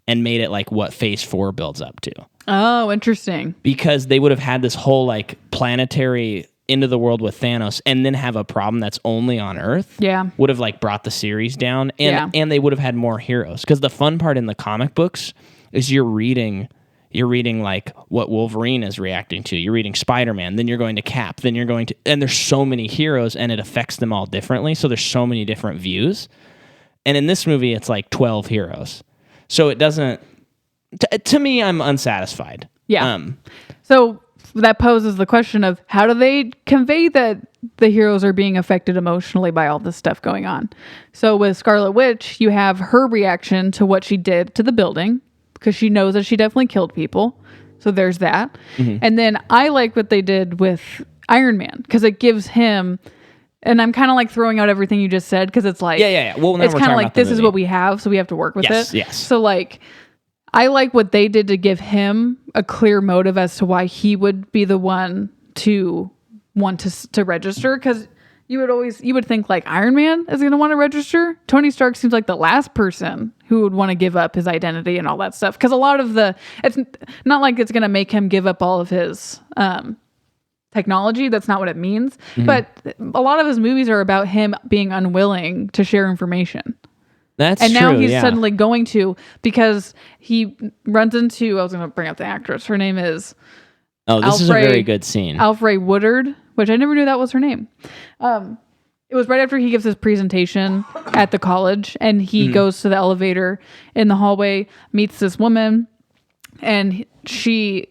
Speaker 1: and made it like what Phase 4 builds up to.
Speaker 2: Oh, interesting.
Speaker 1: Because they would have had this whole like planetary into the world with Thanos and then have a problem that's only on Earth.
Speaker 2: Yeah.
Speaker 1: Would have like brought the series down and they would have had more heroes. Because the fun part in the comic books is you're reading like what Wolverine is reacting to. You're reading Spider-Man, then you're going to Cap, then you're going to, and there's so many heroes and it affects them all differently. So there's so many different views. And in this movie, it's like 12 heroes. So it doesn't, to me, I'm unsatisfied.
Speaker 2: Yeah. So that poses the question of how do they convey that the heroes are being affected emotionally by all this stuff going on? So with Scarlet Witch, you have her reaction to what she did to the building because she knows that she definitely killed people. So there's that. Mm-hmm. And then I like what they did with Iron Man because it gives him, and I'm kind of like throwing out everything you just said because it's like,
Speaker 1: yeah. Well,
Speaker 2: it's kind of like this is what we have, so we have to work with it.
Speaker 1: Yes.
Speaker 2: So like, I like what they did to give him a clear motive as to why he would be the one to want to register. Because you would think like Iron Man is going to want to register. Tony Stark seems like the last person who would want to give up his identity and all that stuff. Because a lot of it's not like it's going to make him give up all of his technology. That's not what it means. Mm-hmm. But a lot of his movies are about him being unwilling to share information.
Speaker 1: And
Speaker 2: now he's suddenly going to, because he runs into, I was going to bring up the actress. Her name is
Speaker 1: this is a very good scene.
Speaker 2: Alfre Woodard, which I never knew that was her name. It was right after he gives his presentation at the college, and he goes to the elevator in the hallway, meets this woman, and she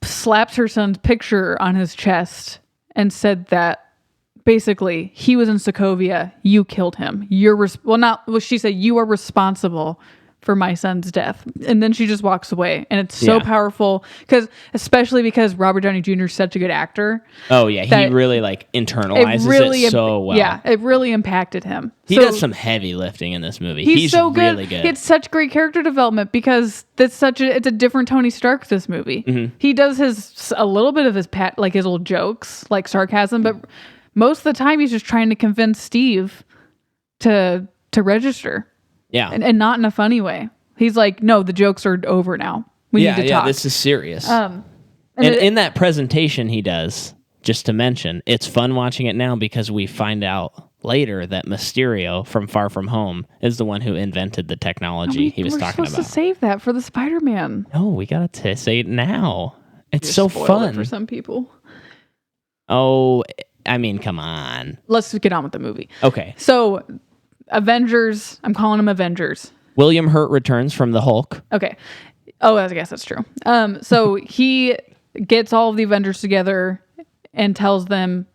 Speaker 2: slaps her son's picture on his chest and said that basically he was in Sokovia, you killed him. She said you are responsible for my son's death. And then she just walks away. And it's so powerful especially because Robert Downey Jr. is such a good actor.
Speaker 1: Oh yeah. He really like internalizes it so well.
Speaker 2: Yeah. It really impacted him.
Speaker 1: He does some heavy lifting in this movie.
Speaker 2: He's so good.
Speaker 1: Really good.
Speaker 2: He had such great character development because it's a different Tony Stark, this movie. Mm-hmm. He does a little bit of his his old jokes, like sarcasm, but most of the time he's just trying to convince Steve to register.
Speaker 1: Yeah.
Speaker 2: And not in a funny way. He's like, no, the jokes are over now. We need to talk.
Speaker 1: This is serious. And in that presentation he does, just to mention, it's fun watching it now because we find out later that Mysterio from Far From Home is the one who invented the technology he was talking about.
Speaker 2: We're supposed to save that for the Spider-Man.
Speaker 1: No, we got to say it now. It's so fun.
Speaker 2: For some people.
Speaker 1: Oh, I mean, come on.
Speaker 2: Let's just get on with the movie.
Speaker 1: Okay.
Speaker 2: So, Avengers. I'm calling them Avengers.
Speaker 1: William Hurt returns from the Hulk.
Speaker 2: Okay. Oh, I guess that's true. So he gets all of the Avengers together and tells them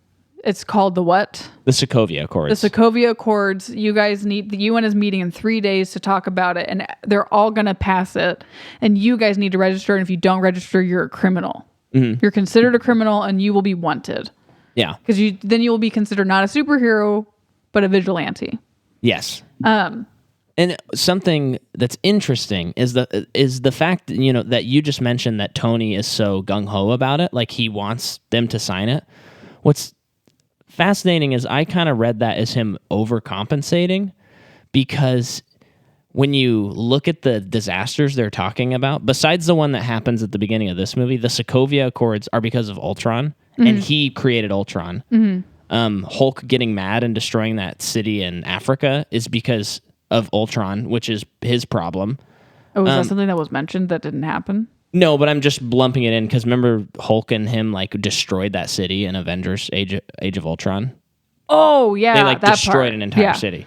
Speaker 2: it's called the what?
Speaker 1: The Sokovia Accords.
Speaker 2: The Sokovia Accords. You guys need, the UN is meeting in 3 days to talk about it, and they're all going to pass it. And you guys need to register. And if you don't register, you're a criminal. Mm-hmm. You're considered a criminal, and you will be wanted.
Speaker 1: Yeah.
Speaker 2: Because then you will be considered not a superhero, but a vigilante.
Speaker 1: Yes. And something that's interesting is the fact that, that you just mentioned that Tony is so gung-ho about it, like he wants them to sign it. What's fascinating is I kind of read that as him overcompensating, because when you look at the disasters they're talking about, besides the one that happens at the beginning of this movie, the Sokovia Accords are because of Ultron, and he created Ultron. Hulk getting mad and destroying that city in Africa is because of Ultron, which is his problem.
Speaker 2: Oh, was that something that was mentioned that didn't happen?
Speaker 1: No, but I'm just lumping it in because remember Hulk and him like destroyed that city in Avengers Age of Ultron.
Speaker 2: Oh yeah,
Speaker 1: they like
Speaker 2: that
Speaker 1: destroyed
Speaker 2: part.
Speaker 1: An entire city.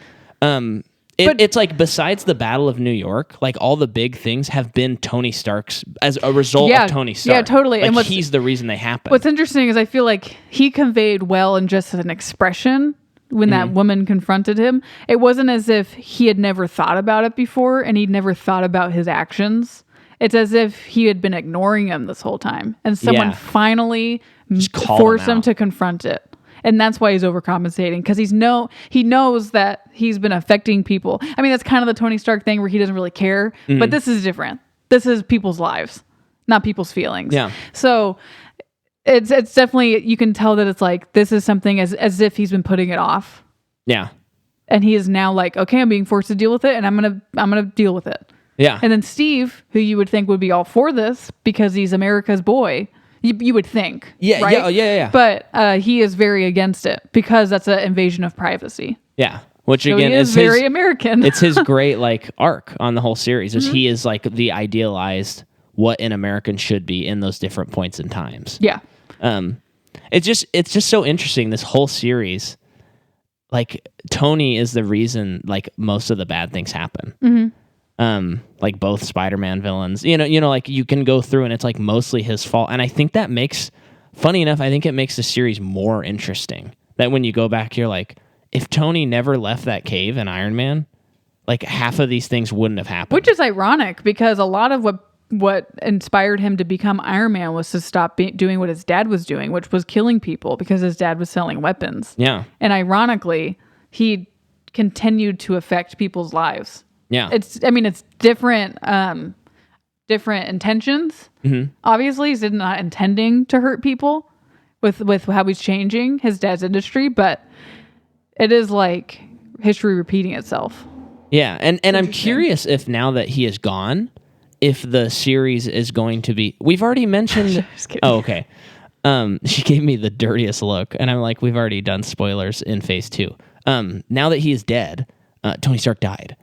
Speaker 1: It's like besides the Battle of New York, like all the big things have been Tony Stark's as a result of Tony Stark.
Speaker 2: Yeah, totally.
Speaker 1: Like, and he's the reason they happen.
Speaker 2: What's interesting is I feel like he conveyed well in just an expression when that woman confronted him. It wasn't as if he had never thought about it before and he'd never thought about his actions. It's as if he had been ignoring him this whole time, and someone finally forced him to confront it. And that's why he's overcompensating, because he knows that he's been affecting people. I mean, that's kind of the Tony Stark thing where he doesn't really care, but this is different. This is people's lives, not people's feelings.
Speaker 1: Yeah.
Speaker 2: So it's definitely, you can tell that it's like, this is something as if he's been putting it off.
Speaker 1: Yeah.
Speaker 2: And he is now like, okay, I'm being forced to deal with it, and I'm gonna deal with it.
Speaker 1: Yeah.
Speaker 2: And then Steve, who you would think would be all for this because he's America's boy, you would think.
Speaker 1: Yeah,
Speaker 2: right?
Speaker 1: yeah.
Speaker 2: But he is very against it because that's an invasion of privacy.
Speaker 1: Yeah. Which
Speaker 2: so
Speaker 1: again
Speaker 2: he is very American.
Speaker 1: It's his great like arc on the whole series. Is he is like the idealized what an American should be in those different points in times.
Speaker 2: Yeah.
Speaker 1: It's just so interesting, this whole series. Like Tony is the reason like most of the bad things happen. Like both Spider-Man villains, like you can go through and it's like mostly his fault. And I think that funny enough, I think it makes the series more interesting. That when you go back, you're like, if Tony never left that cave in Iron Man, like half of these things wouldn't have happened.
Speaker 2: Which is ironic because a lot of what inspired him to become Iron Man was to stop doing what his dad was doing, which was killing people because his dad was selling weapons.
Speaker 1: Yeah.
Speaker 2: And ironically, he continued to affect people's lives.
Speaker 1: Yeah.
Speaker 2: It's different, different intentions. Obviously, he's not intending to hurt people with how he's changing his dad's industry, but it is like history repeating itself.
Speaker 1: Yeah. And I'm curious if now that he is gone, if the series is going to be, we've already mentioned,
Speaker 2: Just kidding.
Speaker 1: Oh, okay. She gave me the dirtiest look and I'm like, we've already done spoilers in phase 2. Now that he is dead, Tony Stark died.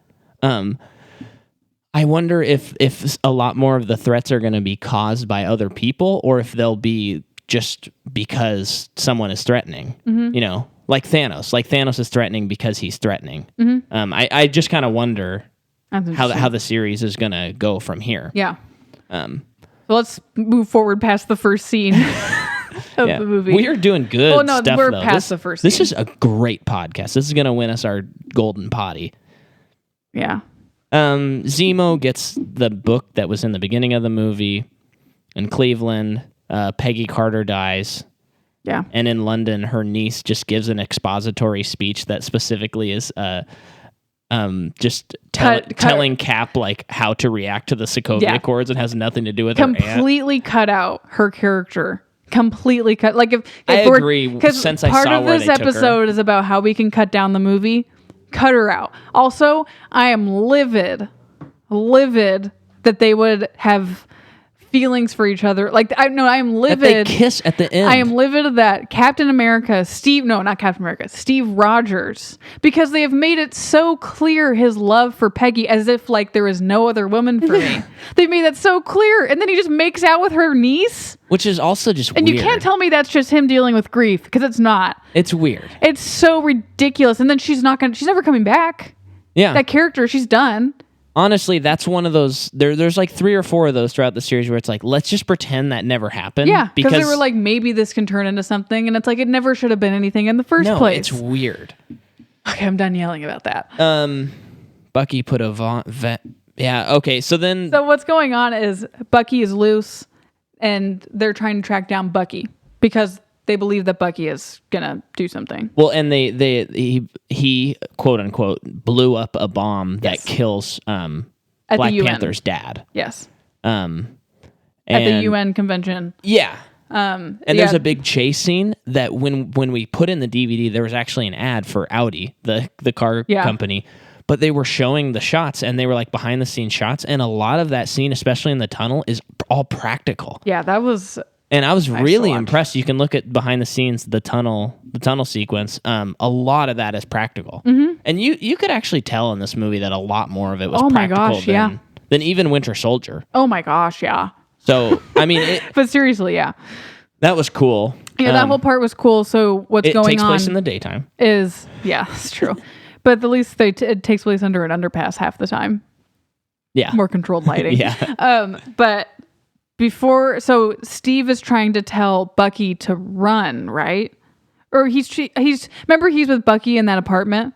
Speaker 1: I wonder if a lot more of the threats are going to be caused by other people or if they'll be just because someone is threatening, like Thanos. Like Thanos is threatening because he's threatening. I just kind of wonder how the series is going to go from here.
Speaker 2: Yeah. So let's move forward past the first scene of the movie.
Speaker 1: We are doing good stuff,
Speaker 2: we're
Speaker 1: though.
Speaker 2: past the first scene.
Speaker 1: This is a great podcast. This is going to win us our golden potty.
Speaker 2: Yeah.
Speaker 1: Zemo gets the book that was in the beginning of the movie in Cleveland. Peggy Carter dies.
Speaker 2: Yeah.
Speaker 1: And in London, her niece just gives an expository speech that specifically is just telling Cap like how to react to the Sokovia Accords and has nothing to do with
Speaker 2: completely cut out her character. Completely cut. Like if
Speaker 1: I agree. Because
Speaker 2: part of this episode is about how we can cut down the movie. Cut her out. Also, I am livid livid that they would have feelings for each other. Like, I am livid.
Speaker 1: That they kiss at the end.
Speaker 2: I am livid that Captain America, Steve Rogers, because they have made it so clear his love for Peggy as if like there is no other woman for me. They've made that so clear. And then he just makes out with her niece.
Speaker 1: Which is also just
Speaker 2: and
Speaker 1: weird.
Speaker 2: You can't tell me that's just him dealing with grief, because it's not.
Speaker 1: It's weird.
Speaker 2: It's so ridiculous. And then she's never coming back.
Speaker 1: Yeah.
Speaker 2: That character, she's done.
Speaker 1: Honestly, that's one of those. There's like 3 or 4 of those throughout the series where it's like, let's just pretend that never happened.
Speaker 2: Yeah, because they were like, maybe this can turn into something, and it's like it never should have been anything in the first place.
Speaker 1: It's weird.
Speaker 2: Okay, I'm done yelling about that.
Speaker 1: Bucky put a yeah. Okay, so
Speaker 2: what's going on is Bucky is loose, and they're trying to track down Bucky because they believe that Bucky is gonna do something.
Speaker 1: Well, and he quote unquote blew up a bomb that kills Black Panther's dad.
Speaker 2: Yes.
Speaker 1: At
Speaker 2: the UN convention.
Speaker 1: Yeah. And there's a big chase scene that when we put in the DVD, there was actually an ad for Audi, the car company, but they were showing the shots, and they were like behind the scenes shots, and a lot of that scene, especially in the tunnel, is all practical.
Speaker 2: Yeah, that was.
Speaker 1: And I was really impressed. You can look at behind the scenes, the tunnel sequence. A lot of that is practical. Mm-hmm. And you could actually tell in this movie that a lot more of it was practical than even Winter Soldier.
Speaker 2: Oh my gosh, yeah.
Speaker 1: So, I mean...
Speaker 2: but seriously, yeah.
Speaker 1: That was cool.
Speaker 2: Yeah, that whole part was cool. So what's going on... It
Speaker 1: takes place in the daytime.
Speaker 2: Yeah, it's true. But at least it takes place under an underpass half the time.
Speaker 1: Yeah.
Speaker 2: More controlled lighting.
Speaker 1: Yeah.
Speaker 2: But... so Steve is trying to tell Bucky to run, right? Or he's remember he's with Bucky in that apartment,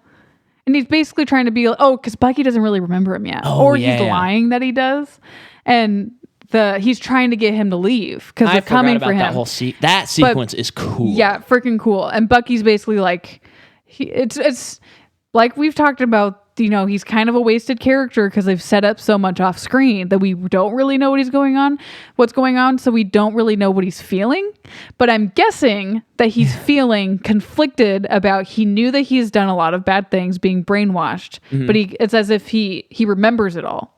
Speaker 2: and he's basically trying to be because Bucky doesn't really remember him yet, he's lying that he does, and he's trying to get him to leave because they're coming for him.
Speaker 1: That whole that sequence is cool.
Speaker 2: Yeah, freaking cool. And Bucky's basically like, it's like we've talked about. He's kind of a wasted character because they've set up so much off screen that we don't really know what's going on. So we don't really know what he's feeling. But I'm guessing that he's feeling conflicted about, he knew that he's done a lot of bad things, being brainwashed, but it's as if he remembers it all.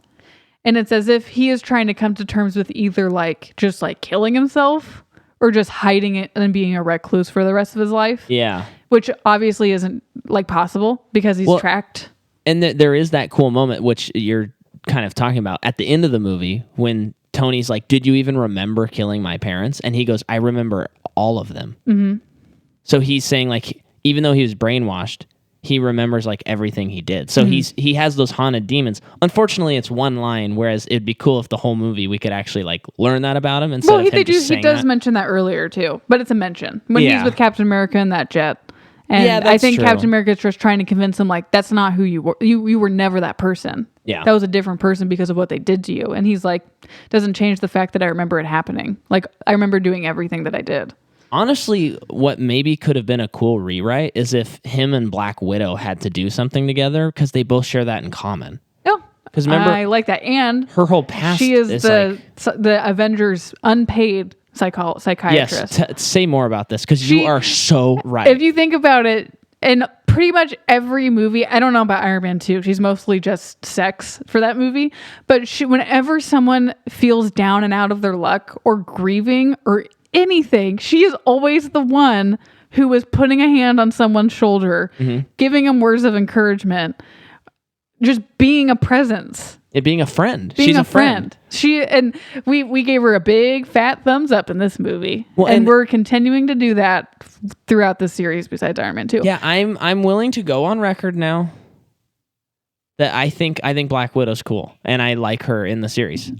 Speaker 2: And it's as if he is trying to come to terms with either like just like killing himself or just hiding it and being a recluse for the rest of his life.
Speaker 1: Yeah.
Speaker 2: Which obviously isn't like possible because he's tracked.
Speaker 1: And there is that cool moment, which you're kind of talking about at the end of the movie when Tony's like, did you even remember killing my parents? And he goes, I remember all of them. Mm-hmm. So he's saying like, even though he was brainwashed, he remembers like everything he did. So he has those haunted demons. Unfortunately, it's one line, whereas it'd be cool if the whole movie we could actually like learn that about him instead of him just saying
Speaker 2: he does mention that earlier too, but it's a mention when he's with Captain America in that jet. And I think true. Captain America is just trying to convince him, like, that's not who you were. You were never that person.
Speaker 1: Yeah.
Speaker 2: That was a different person because of what they did to you. And he's like, doesn't change the fact that I remember it happening. Like, I remember doing everything that I did.
Speaker 1: Honestly, what maybe could have been a cool rewrite is if him and Black Widow had to do something together, because they both share that in common.
Speaker 2: Oh,
Speaker 1: because remember,
Speaker 2: I like that. And
Speaker 1: her whole past,
Speaker 2: she is the Avengers unpaid psychiatrist.
Speaker 1: Yes, say more about this because you are so right.
Speaker 2: If you think about it, in pretty much every movie, I don't know about Iron Man 2, she's mostly just sex for that movie, but whenever someone feels down and out of their luck or grieving or anything, she is always the one who is putting a hand on someone's shoulder, giving them words of encouragement, just being a presence.
Speaker 1: Being a friend.
Speaker 2: She's
Speaker 1: a
Speaker 2: friend. We gave her a big fat thumbs up in this movie. Well, and we're continuing to do that throughout the series besides Iron Man 2.
Speaker 1: Yeah, I'm willing to go on record now that I think Black Widow's cool and I like her in the series.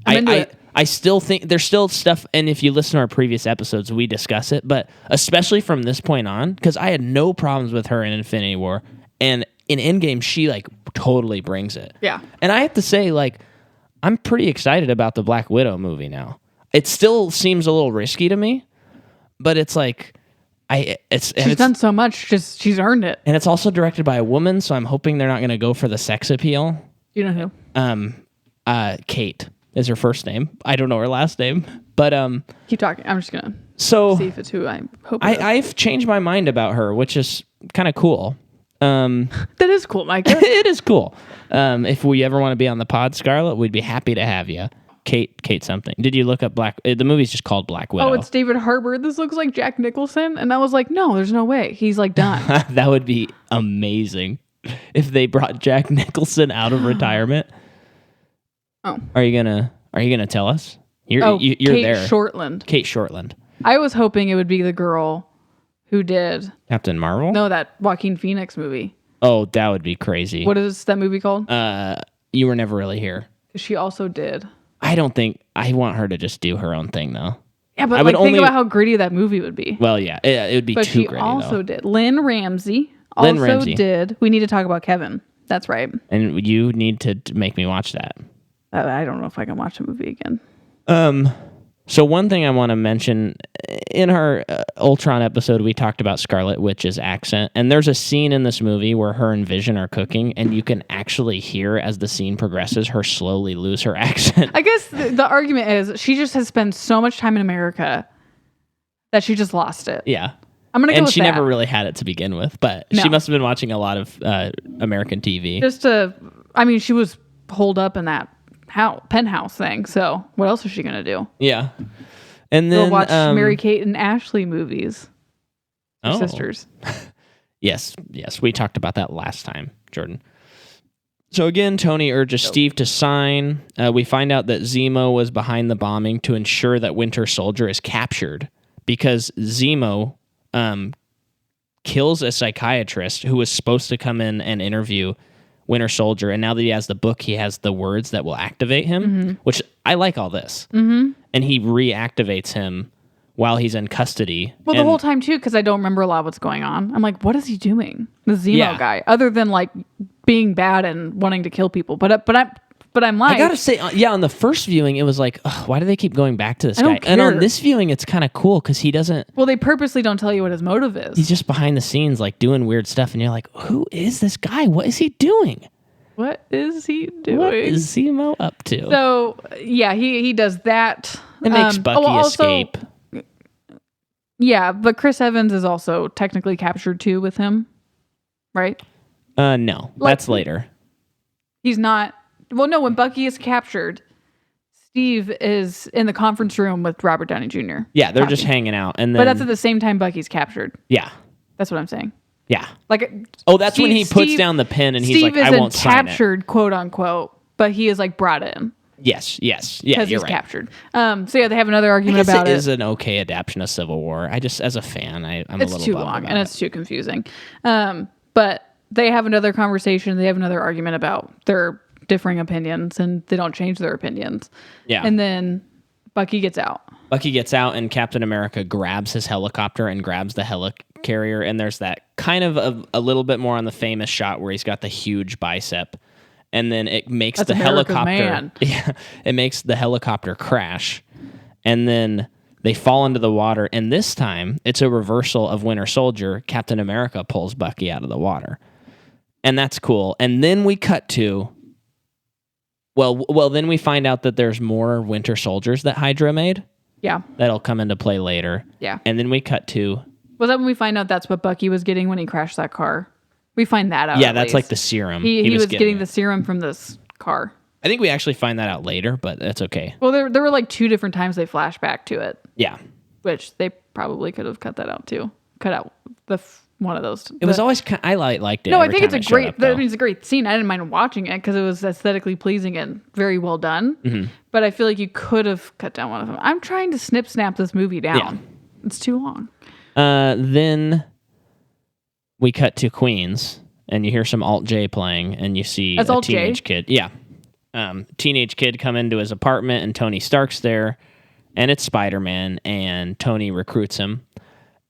Speaker 1: I still think there's still stuff, and if you listen to our previous episodes, we discuss it, but especially from this point on, because I had no problems with her in Infinity War, and in Endgame, she like totally brings it.
Speaker 2: Yeah. And
Speaker 1: I have to say, like, I'm pretty excited about the Black Widow movie now. It still seems a little risky to me, but it's like she's done
Speaker 2: so much, she's earned it.
Speaker 1: And it's also directed by a woman, so I'm hoping they're not going to go for the sex appeal.
Speaker 2: You know
Speaker 1: who? Kate is her first name. I don't know her last name, but
Speaker 2: keep talking. I'm just gonna
Speaker 1: see
Speaker 2: if it's who I hope.
Speaker 1: I've changed my mind about her, which is kind of cool.
Speaker 2: That is cool, Micah.
Speaker 1: It is cool. If we ever want to be on the pod, Scarlett, we'd be happy to have you. Kate something. Did you look up the movie's just called Black Widow.
Speaker 2: Oh, it's David Harbour. This looks like Jack Nicholson. And I was like, no, there's no way. He's like done.
Speaker 1: That would be amazing if they brought Jack Nicholson out of retirement.
Speaker 2: Oh.
Speaker 1: Are you gonna tell us? You're
Speaker 2: Kate
Speaker 1: there.
Speaker 2: Shortland.
Speaker 1: Kate Shortland.
Speaker 2: I was hoping it would be the girl who did
Speaker 1: Captain Marvel?
Speaker 2: No, that Joaquin Phoenix movie.
Speaker 1: Oh, that would be crazy.
Speaker 2: What is that movie called?
Speaker 1: You Were Never Really Here.
Speaker 2: She also did.
Speaker 1: I don't think I want her to just do her own thing though.
Speaker 2: Yeah, but think about how gritty that movie would be.
Speaker 1: Well, yeah, it would be
Speaker 2: but
Speaker 1: too
Speaker 2: she
Speaker 1: gritty.
Speaker 2: Also
Speaker 1: though.
Speaker 2: did. Lynn Ramsey did. We need to talk about Kevin. That's right.
Speaker 1: And you need to make me watch that.
Speaker 2: I don't know if I can watch the movie again.
Speaker 1: So one thing I want to mention, in our Ultron episode, we talked about Scarlet Witch's accent, and there's a scene in this movie where her and Vision are cooking, and you can actually hear as the scene progresses her slowly lose her accent.
Speaker 2: I guess the argument is she just has spent so much time in America that she just lost it.
Speaker 1: Yeah.
Speaker 2: I'm gonna go
Speaker 1: and
Speaker 2: with
Speaker 1: she
Speaker 2: that.
Speaker 1: never really had it to begin with, but she must have been watching a lot of American TV.
Speaker 2: She was holed up in that penthouse thing. So what else is she gonna do?
Speaker 1: Yeah, and then
Speaker 2: go watch Mary-Kate and Ashley movies. Her sisters.
Speaker 1: Yes, we talked about that last time, Jordan. So again, Tony urges Steve to sign. We find out that Zemo was behind the bombing to ensure that Winter Soldier is captured because Zemo kills a psychiatrist who was supposed to come in and interview Winter Soldier, and now that he has the book, he has the words that will activate him, which I like all this. Mm-hmm. And he reactivates him while he's in custody.
Speaker 2: Well, the whole time too, because I don't remember a lot of what's going on. I'm like, what is he doing? The Zemo guy, other than like being bad and wanting to kill people. But I'm like,
Speaker 1: I gotta say, on the first viewing, it was like, why do they keep going back to this guy? And on this viewing, it's kind of cool because he doesn't.
Speaker 2: Well, they purposely don't tell you what his motive is.
Speaker 1: He's just behind the scenes, like doing weird stuff, and you're like, who is this guy? What is he doing?
Speaker 2: What is he doing?
Speaker 1: What is Zemo up to?
Speaker 2: So yeah, he does that.
Speaker 1: It makes Bucky escape.
Speaker 2: Yeah, but Chris Evans is also technically captured too with him, right?
Speaker 1: No, that's later.
Speaker 2: He's not. Well, no, when Bucky is captured, Steve is in the conference room with Robert Downey Jr.
Speaker 1: Yeah, they're just hanging out. But
Speaker 2: that's at the same time Bucky's captured.
Speaker 1: Yeah.
Speaker 2: That's what I'm saying.
Speaker 1: Yeah.
Speaker 2: That's
Speaker 1: when he puts down the pen and he's like, I won't sign it.
Speaker 2: Steve isn't captured, quote unquote, but he is like brought in.
Speaker 1: Yes. Yeah,
Speaker 2: because he's
Speaker 1: right.
Speaker 2: captured. So yeah, they have another argument about it.
Speaker 1: It is an okay adaptation of Civil War. I just, as a fan, I'm a little
Speaker 2: It's too long and it's too confusing. But they have another conversation. They have another argument about their differing opinions, and they don't change their opinions.
Speaker 1: Yeah.
Speaker 2: And then Bucky gets out.
Speaker 1: And Captain America grabs his helicopter and grabs the helicarrier. And there's that kind of a little bit more on the famous shot where he's got the huge bicep. And then it makes
Speaker 2: That's
Speaker 1: the
Speaker 2: America's
Speaker 1: helicopter.
Speaker 2: Man.
Speaker 1: Yeah, it makes the helicopter crash. And then they fall into the water. And this time, it's a reversal of Winter Soldier. Captain America pulls Bucky out of the water. And that's cool. And then we cut to... Well, then we find out that there's more Winter Soldiers that Hydra made.
Speaker 2: Yeah.
Speaker 1: That'll come into play later.
Speaker 2: Yeah.
Speaker 1: And then we cut to...
Speaker 2: Was that when we find out that's what Bucky was getting when he crashed that car? We find that out.
Speaker 1: Yeah, that's like the serum.
Speaker 2: He was getting the serum from this car.
Speaker 1: I think we actually find that out later, but that's okay.
Speaker 2: Well, there were like 2 different times they flash back to it.
Speaker 1: Yeah.
Speaker 2: Which they probably could have cut that out too. Cut out one of those.
Speaker 1: It was always I liked it.
Speaker 2: No, I think it's a great scene. I didn't mind watching it because it was aesthetically pleasing and very well done. Mm-hmm. But I feel like you could have cut down one of them. I'm trying to snap this movie down. Yeah. It's too long.
Speaker 1: Then we cut to Queens, and you hear some Alt J playing, and you see a teenage kid. Yeah. Teenage kid come into his apartment, and Tony Stark's there, and it's Spider-Man, and Tony recruits him.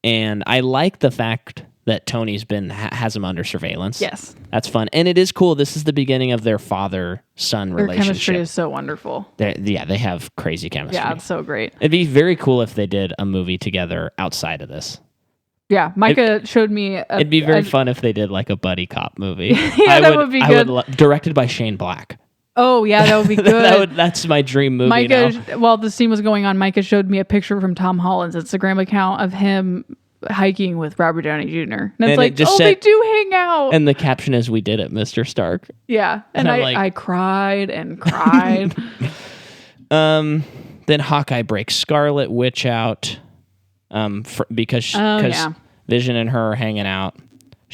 Speaker 1: And I like the fact that Tony's has him under surveillance.
Speaker 2: Yes.
Speaker 1: That's fun. And it is cool. This is the beginning of their father-son relationship.
Speaker 2: Their chemistry is so wonderful.
Speaker 1: They have crazy chemistry.
Speaker 2: Yeah, it's so great.
Speaker 1: It'd be very cool if they did a movie together outside of this.
Speaker 2: Yeah, Micah showed me...
Speaker 1: it'd be very fun if they did like a buddy cop movie.
Speaker 2: Yeah, that would be good.
Speaker 1: Directed by Shane Black.
Speaker 2: Oh, yeah, that would be good.
Speaker 1: That's my dream movie now.
Speaker 2: While the scene was going on, Micah showed me a picture from Tom Holland's Instagram account of him hiking with Robert Downey Jr. And it's
Speaker 1: And
Speaker 2: like,
Speaker 1: it just
Speaker 2: they
Speaker 1: said-
Speaker 2: do hang out.
Speaker 1: And the caption is, "We did it, Mr. Stark."
Speaker 2: Yeah. And
Speaker 1: I'm
Speaker 2: I,
Speaker 1: like-
Speaker 2: I cried and cried.
Speaker 1: Then Hawkeye breaks Scarlet Witch out because
Speaker 2: yeah.
Speaker 1: Vision and her are hanging out.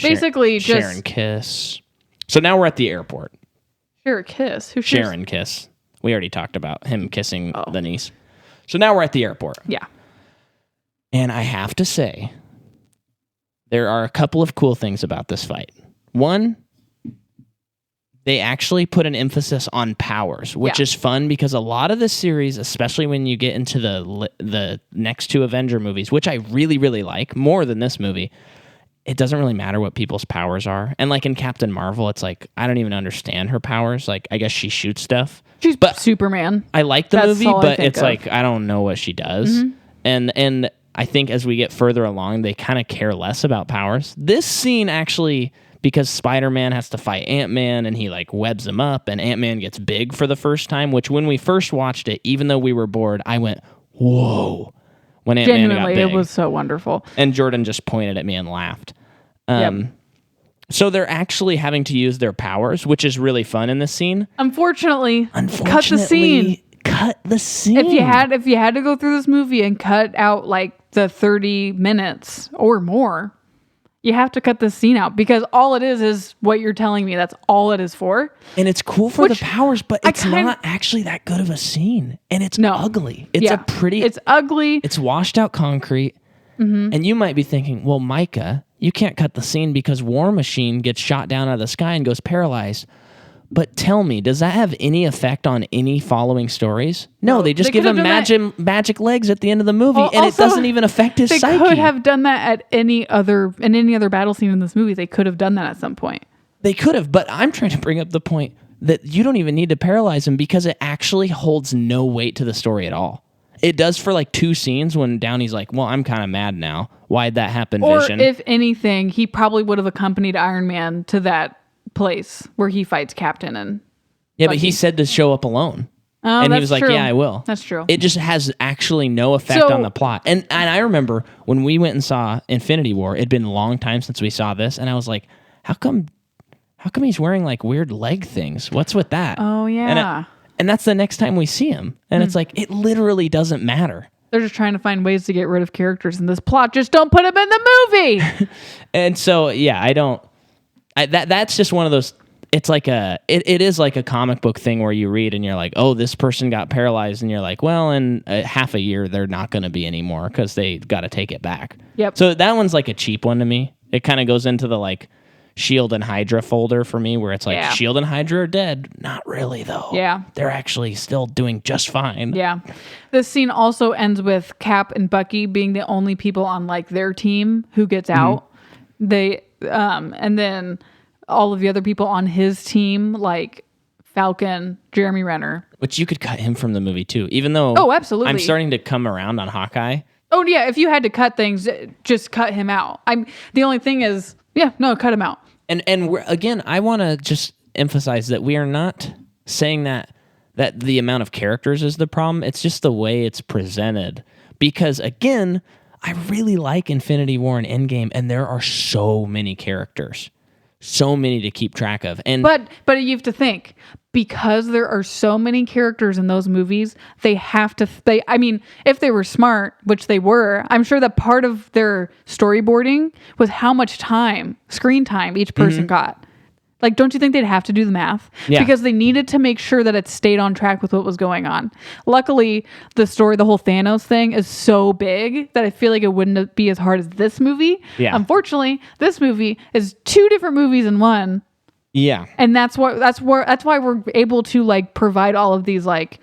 Speaker 2: Basically,
Speaker 1: share
Speaker 2: just
Speaker 1: and kiss. So now we're at the airport.
Speaker 2: share a kiss. Who
Speaker 1: Share
Speaker 2: shares?
Speaker 1: and kiss. We already talked about him kissing the niece. So now we're at the airport.
Speaker 2: Yeah.
Speaker 1: And I have to say, there are a couple of cool things about this fight. One, they actually put an emphasis on powers, which
Speaker 2: Yeah.
Speaker 1: is fun because a lot of the series, especially when you get into the next two Avenger movies, which I really, really like more than this movie, it doesn't really matter what people's powers are. And like in Captain Marvel, it's like, I don't even understand her powers. Like, I guess she shoots stuff.
Speaker 2: She's Superman.
Speaker 1: I like the
Speaker 2: That's
Speaker 1: movie,
Speaker 2: all I
Speaker 1: but
Speaker 2: think
Speaker 1: it's
Speaker 2: of.
Speaker 1: like, I don't know what she does. And I think as we get further along, they kind of care less about powers. This scene actually, because Spider-Man has to fight Ant-Man and he like webs him up and Ant-Man gets big for the first time, which when we first watched it, even though we were bored, I went, whoa, when Ant-Man got
Speaker 2: Genuinely,
Speaker 1: big.
Speaker 2: it was so wonderful.
Speaker 1: And Jordan just pointed at me and laughed.
Speaker 2: Yep.
Speaker 1: So they're actually having to use their powers, which is really fun in this scene.
Speaker 2: Unfortunately, cut the scene.
Speaker 1: Cut the scene.
Speaker 2: If you had to go through this movie and cut out like the 30 minutes or more, you have to cut the scene out because all it is what you're telling me. That's all it is for.
Speaker 1: And it's cool for the
Speaker 2: Which
Speaker 1: powers, but
Speaker 2: I
Speaker 1: it's not actually that good of a scene. And it's ugly. It's
Speaker 2: It's ugly.
Speaker 1: It's washed out concrete. And you might be thinking, well, Micah, you can't cut the scene because War Machine gets shot down out of the sky and goes paralyzed. But tell me, does that have any effect on any following stories? No, they just
Speaker 2: they
Speaker 1: give
Speaker 2: could
Speaker 1: him
Speaker 2: have done
Speaker 1: magic legs at the end of the movie, and it
Speaker 2: Also,
Speaker 1: doesn't even affect his
Speaker 2: They
Speaker 1: psyche.
Speaker 2: could have done that at any other battle scene in this movie. They could have done that at some point.
Speaker 1: They could have, but I'm trying to bring up the point that you don't even need to paralyze him because it actually holds no weight to the story at all. It does for like 2 scenes when Downey's like, well, I'm kind of mad now. Why'd that happen,
Speaker 2: Or
Speaker 1: Vision?
Speaker 2: if anything, he probably would have accompanied Iron Man to that place where he fights Captain and
Speaker 1: yeah, but he said to show up alone.
Speaker 2: Oh,
Speaker 1: and he
Speaker 2: that's
Speaker 1: was like,
Speaker 2: true.
Speaker 1: yeah, I will.
Speaker 2: That's true.
Speaker 1: It just has actually no effect
Speaker 2: So-
Speaker 1: on the plot. And I remember when we went and saw Infinity War, it'd been a long time since we saw this, and I was like, how come he's wearing like weird leg things? What's with that?
Speaker 2: Oh, yeah.
Speaker 1: And that's the next time we see him. And it's like, it literally doesn't matter.
Speaker 2: They're just trying to find ways to get rid of characters in this plot. Just don't put them in the movie.
Speaker 1: And so, yeah, that's just one of those, it's like it is like a comic book thing where you read and you're like, oh, this person got paralyzed. And you're like, well, in half a year, they're not going to be anymore because they got to take it back.
Speaker 2: Yep.
Speaker 1: So that one's like a cheap one to me. It kind of goes into the like Shield and Hydra folder for me where it's like Shield and Hydra are dead. Not really, though.
Speaker 2: Yeah.
Speaker 1: They're actually still doing just fine.
Speaker 2: Yeah. This scene also ends with Cap and Bucky being the only people on like their team who gets out. They and then all of the other people on his team, like Falcon, Jeremy Renner.
Speaker 1: Which you could cut him from the movie too, even though
Speaker 2: Oh, absolutely.
Speaker 1: I'm starting to come around on Hawkeye.
Speaker 2: Oh yeah, if you had to cut things, just cut him out. The only thing is, cut him out.
Speaker 1: And again, I want to just emphasize that we are not saying that the amount of characters is the problem. It's just the way it's presented. Because again, I really like Infinity War and Endgame, and there are so many characters, so many to keep track of. And
Speaker 2: But you have to think, because there are so many characters in those movies, they have to. If they were smart, which they were, I'm sure that part of their storyboarding was how much screen time each person got. Like, don't you think they'd have to do the math?
Speaker 1: Yeah.
Speaker 2: Because they needed to make sure that it stayed on track with what was going on. Luckily, the whole Thanos thing is so big that I feel like it wouldn't be as hard as this movie.
Speaker 1: Yeah.
Speaker 2: Unfortunately, this movie is 2 different movies in one.
Speaker 1: yeah,
Speaker 2: And that's why we're able to like provide all of these like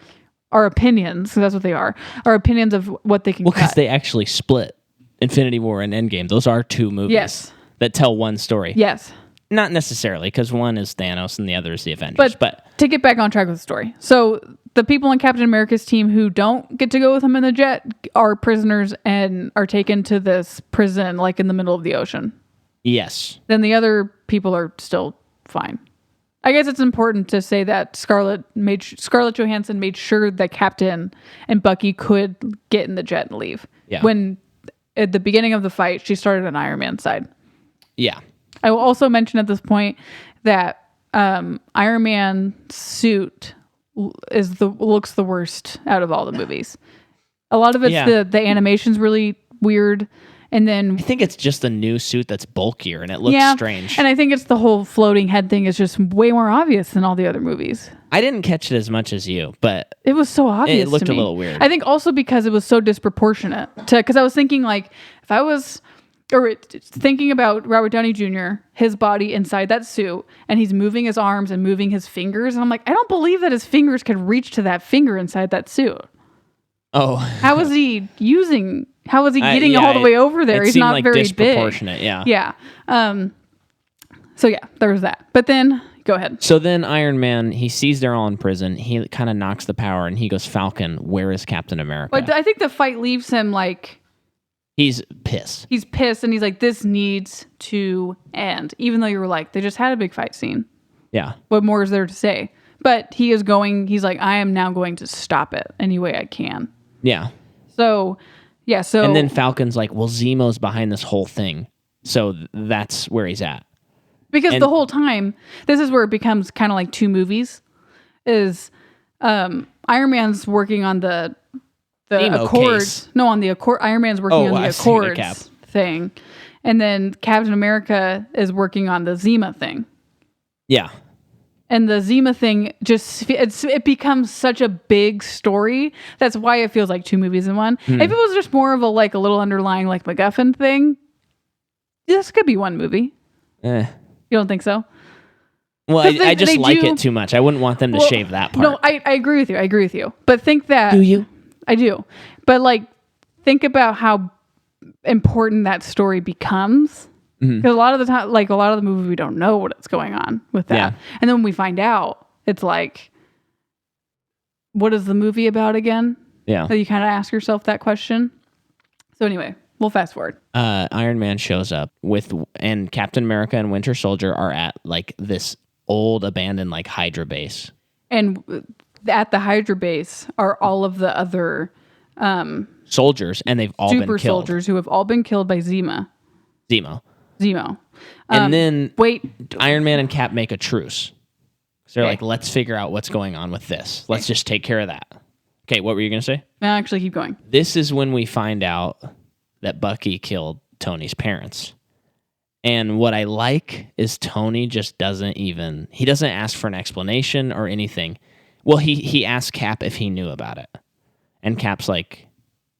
Speaker 2: our opinions, because that's what they are. Our opinions of what they can
Speaker 1: well, because
Speaker 2: cut.
Speaker 1: they actually split Infinity War and Endgame. Those are 2 movies
Speaker 2: Yes.
Speaker 1: that tell one story.
Speaker 2: Yes.
Speaker 1: Not necessarily, because one is Thanos and the other is the Avengers. But
Speaker 2: to get back on track with the story. So the people on Captain America's team who don't get to go with him in the jet are prisoners and are taken to this prison like in the middle of the ocean.
Speaker 1: yes,
Speaker 2: Then the other people are still fine. I guess it's important to say that Scarlett Johansson made sure that Captain and Bucky could get in the jet and leave.
Speaker 1: Yeah.
Speaker 2: When at the beginning of the fight, she started on Iron Man's side.
Speaker 1: Yeah.
Speaker 2: I will also mention at this point that Iron Man's suit looks the worst out of all the movies. A lot of it's the animation's really weird. And then
Speaker 1: I think it's just a new suit that's bulkier and it looks strange.
Speaker 2: And I think it's the whole floating head thing is just way more obvious than all the other movies.
Speaker 1: I didn't catch it as much as you, but
Speaker 2: it was so obvious.
Speaker 1: It looked
Speaker 2: to me.
Speaker 1: a little weird.
Speaker 2: I think also because it was so disproportionate because I was thinking like if I was thinking about Robert Downey Jr., his body inside that suit, and he's moving his arms and moving his fingers. And I'm like, I don't believe that his fingers could reach to that finger inside that suit.
Speaker 1: Oh.
Speaker 2: How was he getting all the way over there? He's not very
Speaker 1: disproportionate,
Speaker 2: big. Yeah. So yeah, there was that. But then, go ahead.
Speaker 1: So then Iron Man, he sees they're all in prison. He kind of knocks the power and he goes, Falcon, where is Captain America?
Speaker 2: But I think the fight leaves him like...
Speaker 1: He's pissed.
Speaker 2: He's pissed and he's like, this needs to end. Even though you were like, they just had a big fight scene.
Speaker 1: Yeah.
Speaker 2: What more is there to say? But he's like, I am now going to stop it any way I can.
Speaker 1: Yeah.
Speaker 2: So, yeah. So
Speaker 1: and then Falcon's like, well, Zemo's behind this whole thing. So that's where he's at.
Speaker 2: Because the whole time, this is where it becomes kind of like two movies. Is Iron Man's working on the Accords. No, on the Accord. Iron Man's working on the Accords thing. And then Captain America is working on the Zima thing.
Speaker 1: Yeah.
Speaker 2: And the Zima thing it becomes such a big story. That's why it feels like two movies in one. If it was just more of a little underlying like MacGuffin thing, this could be one movie. You don't think so?
Speaker 1: Well, I just like it too much. I wouldn't want them to shave that part.
Speaker 2: No, I agree with you. But think that...
Speaker 1: Do you?
Speaker 2: I do. But think about how important that story becomes. Because a lot of the time, a lot of the movie, we don't know what's going on with that. Yeah. And then when we find out, it's like, what is the movie about again?
Speaker 1: Yeah.
Speaker 2: So you kind of ask yourself that question. So anyway, we'll fast forward.
Speaker 1: Iron Man shows up and Captain America and Winter Soldier are at this old abandoned Hydra base. And
Speaker 2: at the Hydra base are all of the other
Speaker 1: soldiers, and they've all been killed.
Speaker 2: Super soldiers who have all been killed by Zemo.
Speaker 1: And then Iron Man and Cap make a truce. So they're like, let's figure out what's going on with this. Let's just take care of that. Okay, what were you going to say?
Speaker 2: No, actually, keep going.
Speaker 1: This is when we find out that Bucky killed Tony's parents. And what I like is Tony just doesn't ask for an explanation or anything. Well, he asked Cap if he knew about it. And Cap's like,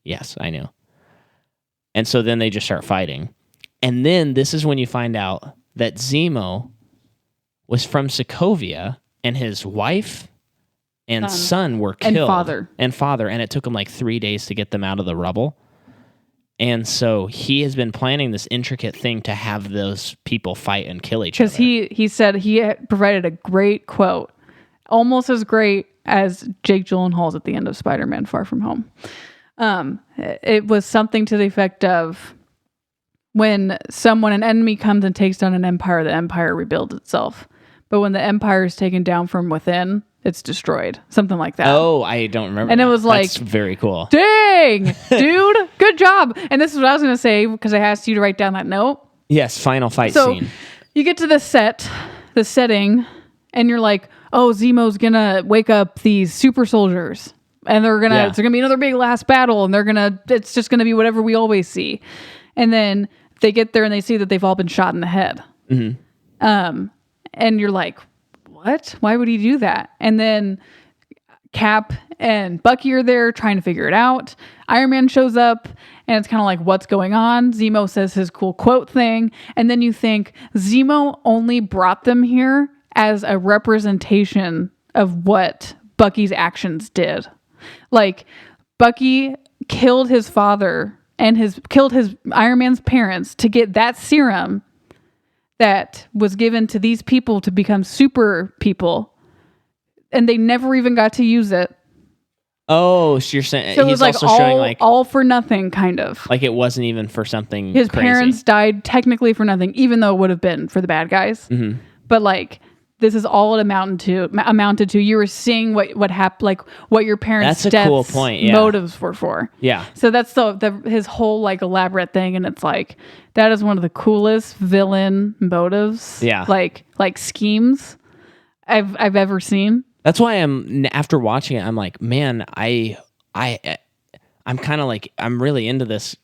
Speaker 1: yes, I knew. And so then they just start fighting. And then this is when you find out that Zemo was from Sokovia and his wife and son were killed. And father. And it took him 3 days to get them out of the rubble. And so he has been planning this intricate thing to have those people fight and kill each other.
Speaker 2: Because he said he had provided a great quote, almost as great as Jake Gyllenhaal's at the end of Spider-Man Far From Home. It was something to the effect of, when an enemy comes and takes down an empire, the empire rebuilds itself. But when the empire is taken down from within, it's destroyed. Something like that.
Speaker 1: Oh, I don't remember.
Speaker 2: And it was
Speaker 1: That's very cool.
Speaker 2: Dang, dude, good job. And this is what I was going to say, because I asked you to write down that note.
Speaker 1: Yes, final fight scene.
Speaker 2: You get to the setting, and you're like, oh, Zemo's going to wake up these super soldiers. And it's going to be another big last battle. And it's just going to be whatever we always see. And then they get there and they see that they've all been shot in the head. Mm-hmm. And you're like, what? Why would he do that? And then Cap and Bucky are there trying to figure it out. Iron Man shows up and it's kind of like, what's going on? Zemo says his cool quote thing. And then you think Zemo only brought them here as a representation of what Bucky's actions did. Bucky killed his father and killed his Iron Man's parents to get that serum that was given to these people to become super people, and they never even got to use it.
Speaker 1: Oh, so you're saying
Speaker 2: so it was also showing all for nothing, kind of.
Speaker 1: It wasn't even for something
Speaker 2: His
Speaker 1: crazy.
Speaker 2: Parents died technically for nothing, even though it would have been for the bad guys. Mm-hmm. But this is all it amounted to. You were seeing what happened, like what your parents'
Speaker 1: That's a cool point. Yeah.
Speaker 2: motives were for.
Speaker 1: Yeah.
Speaker 2: So that's his whole like elaborate thing, and it's like that is one of the coolest villain motives.
Speaker 1: Yeah.
Speaker 2: Like schemes I've ever seen.
Speaker 1: That's why after watching it, I'm like, man, I'm kind of like, I'm really into this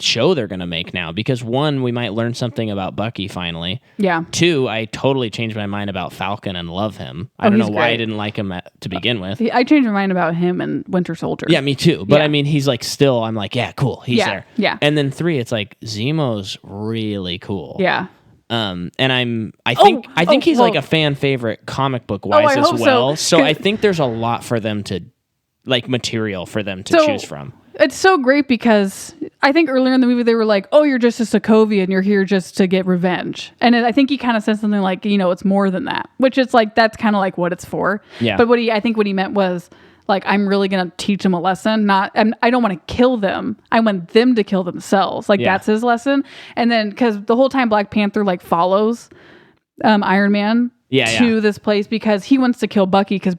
Speaker 1: show they're going to make now, because 1, we might learn something about Bucky finally.
Speaker 2: Yeah.
Speaker 1: 2, I totally changed my mind about Falcon and love him. I don't know why I didn't like him to begin with.
Speaker 2: I changed my mind about him and Winter Soldier.
Speaker 1: Yeah, me too. But I mean, he's like still, I'm like, yeah, cool. He's there.
Speaker 2: Yeah.
Speaker 1: And then 3, it's like Zemo's really cool.
Speaker 2: Yeah.
Speaker 1: And I think he's like a fan favorite comic book wise as well. So I think there's a lot for them to like material for them to choose from.
Speaker 2: It's so great because I think earlier in the movie they were like, oh, you're just a Sokovian, you're here just to get revenge. And I think he kind of said something like, it's more than that, which is like, that's kind of like what it's for.
Speaker 1: Yeah.
Speaker 2: But I think what he meant was like, I'm really going to teach them a lesson. And I don't want to kill them. I want them to kill themselves. Like that's his lesson. And then because the whole time Black Panther like follows Iron Man to this place because he wants to kill Bucky because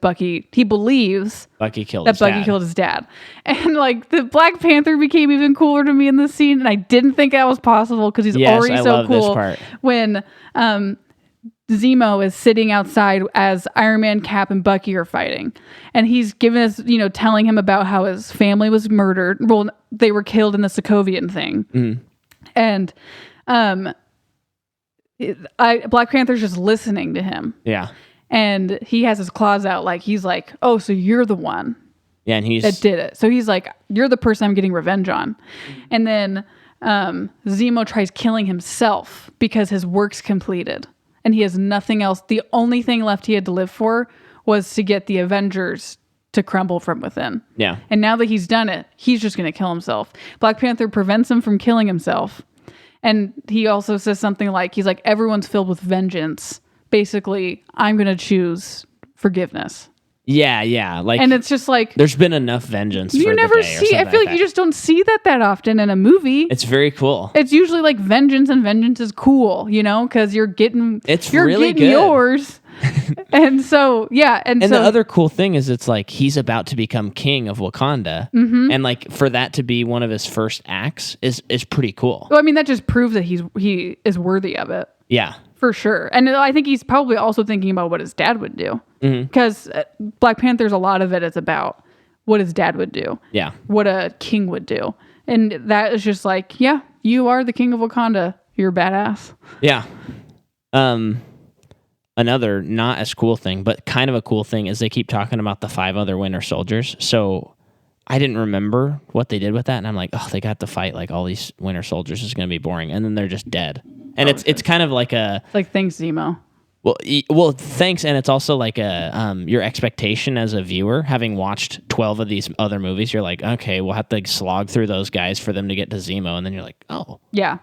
Speaker 2: he believes
Speaker 1: Bucky killed
Speaker 2: his dad. And like the Black Panther became even cooler to me in this scene, and I didn't think that was possible because he's already so cool. When Zemo is sitting outside as Iron Man, Cap, and Bucky are fighting, and he's giving us, telling him about how his family was murdered. Well, they were killed in the Sokovian thing, and Black Panther's just listening to him.
Speaker 1: Yeah.
Speaker 2: And he has his claws out like he's like, oh, so you're the one.
Speaker 1: Yeah, and
Speaker 2: that did it. So he's like, you're the person I'm getting revenge on. And then Zemo tries killing himself because his work's completed. And he has nothing else. The only thing left he had to live for was to get the Avengers to crumble from within.
Speaker 1: Yeah.
Speaker 2: And now that he's done it, he's just going to kill himself. Black Panther prevents him from killing himself. And he also says something like, he's like, everyone's filled with vengeance. Basically, I'm going to choose forgiveness.
Speaker 1: Yeah. Like,
Speaker 2: and it's just like,
Speaker 1: there's been enough vengeance.
Speaker 2: You never see, I feel like you just don't see that often in a movie.
Speaker 1: It's very cool.
Speaker 2: It's usually like vengeance, and vengeance is cool, because you're getting
Speaker 1: really good.
Speaker 2: Yours. And so, yeah. And
Speaker 1: the other cool thing is it's like he's about to become king of Wakanda. Mm-hmm. And like for that to be one of his first acts is pretty cool.
Speaker 2: Well, I mean, that just proves that he is worthy of it.
Speaker 1: Yeah.
Speaker 2: For sure. And I think he's probably also thinking about what his dad would do. Because Black Panther's a lot of it is about what his dad would do.
Speaker 1: Yeah.
Speaker 2: What a king would do. And that is just like, yeah, you are the king of Wakanda. You're badass.
Speaker 1: Yeah. Another not as cool thing, but kind of a cool thing is they keep talking about the 5 other Winter Soldiers. So I didn't remember what they did with that. And I'm like, oh, they got to fight like all these Winter Soldiers. Is going to be boring. And then they're just dead. And it's kind of like
Speaker 2: thanks, Zemo.
Speaker 1: Well, thanks. And it's also like your expectation as a viewer, having watched 12 of these other movies, you're like, okay, we'll have to slog through those guys for them to get to Zemo. And then you're like, oh.
Speaker 2: Yeah.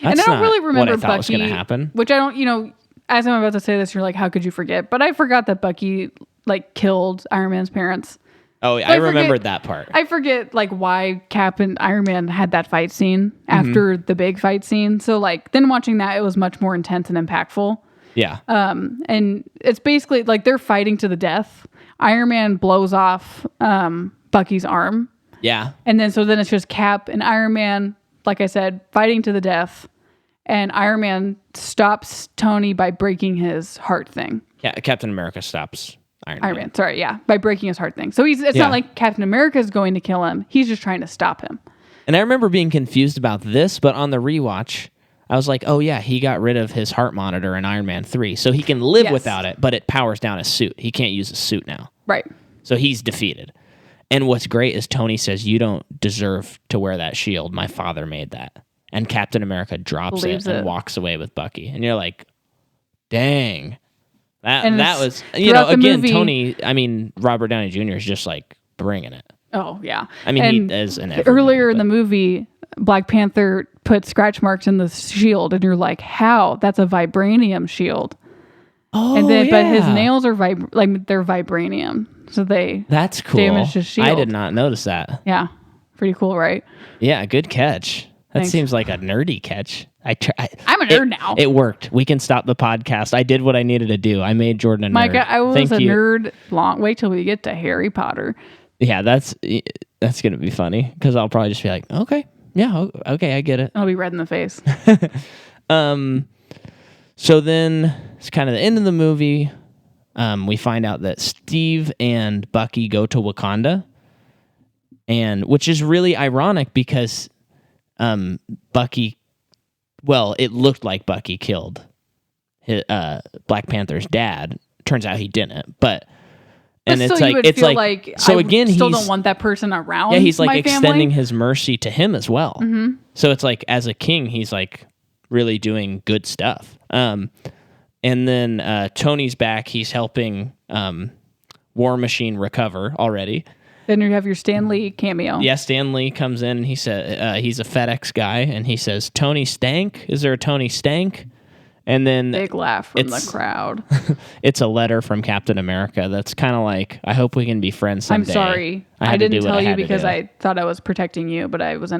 Speaker 2: And I don't really remember
Speaker 1: what I thought
Speaker 2: Bucky,
Speaker 1: was going to happen.
Speaker 2: Which I don't, as I'm about to say this, you're like, how could you forget? But I forgot that Bucky like killed Iron Man's parents.
Speaker 1: Oh, I remembered that part.
Speaker 2: I forget like why Cap and Iron Man had that fight scene after the big fight scene. So like then watching that, it was much more intense and impactful.
Speaker 1: Yeah.
Speaker 2: And it's basically like they're fighting to the death. Iron Man blows off Bucky's arm.
Speaker 1: Yeah.
Speaker 2: And then it's just Cap and Iron Man, like I said, fighting to the death. And Iron Man stops Tony by breaking his heart thing.
Speaker 1: Yeah, Captain America stops Iron Man.
Speaker 2: Sorry, yeah, by breaking his heart thing. So it's not like Captain America is going to kill him. He's just trying to stop him.
Speaker 1: And I remember being confused about this, but on the rewatch, I was like, oh yeah, he got rid of his heart monitor in Iron Man 3. So he can live without it, but it powers down his suit. He can't use his suit now.
Speaker 2: Right.
Speaker 1: So he's defeated. And what's great is Tony says, you don't deserve to wear that shield. My father made that. And Captain America drops it and walks away with Bucky. And you're like, dang. That was, again, Robert Downey Jr. is just like bringing it.
Speaker 2: Oh, yeah.
Speaker 1: I mean, he is in every
Speaker 2: earlier in the movie, Black Panther put scratch marks in the shield, and you're like, how? That's a vibranium shield.
Speaker 1: Oh,
Speaker 2: and then, but his nails are they're vibranium, so
Speaker 1: that's cool.
Speaker 2: Damaged his shield.
Speaker 1: I did not notice that.
Speaker 2: Yeah, pretty cool, right?
Speaker 1: Yeah, good catch.
Speaker 2: Thanks.
Speaker 1: seems like a nerdy catch.
Speaker 2: I'm a nerd now.
Speaker 1: It worked. We can stop the podcast. I did what I needed to do. I made Jordan a nerd.
Speaker 2: Micah, I was a nerd wait till we get to Harry Potter.
Speaker 1: Yeah, that's going to be funny because I'll probably just be like, okay, yeah, okay, I get it.
Speaker 2: I'll be red in the face.
Speaker 1: So then it's kind of the end of the movie. We find out that Steve and Bucky go to Wakanda, and which is really ironic because Bucky, well, it looked like Bucky killed Black Panther's dad. Turns out he didn't, but it's like so again, he
Speaker 2: don't want that person around.
Speaker 1: Yeah, he's like extending
Speaker 2: family.
Speaker 1: his mercy to him as well.
Speaker 2: Mm-hmm.
Speaker 1: So it's like as a king, he's like really doing good stuff. And then Tony's back. He's helping War Machine recover already.
Speaker 2: Then you have your Stan Lee cameo.
Speaker 1: Yeah, Stan Lee comes in and he said he's a FedEx guy, and he says, "Tony Stank? Is there a Tony Stank?" And then
Speaker 2: big laugh from the crowd.
Speaker 1: It's a letter from Captain America that's kind of like, "I hope we can be friends someday."
Speaker 2: I'm sorry, I didn't tell you because I thought I was protecting you, but I was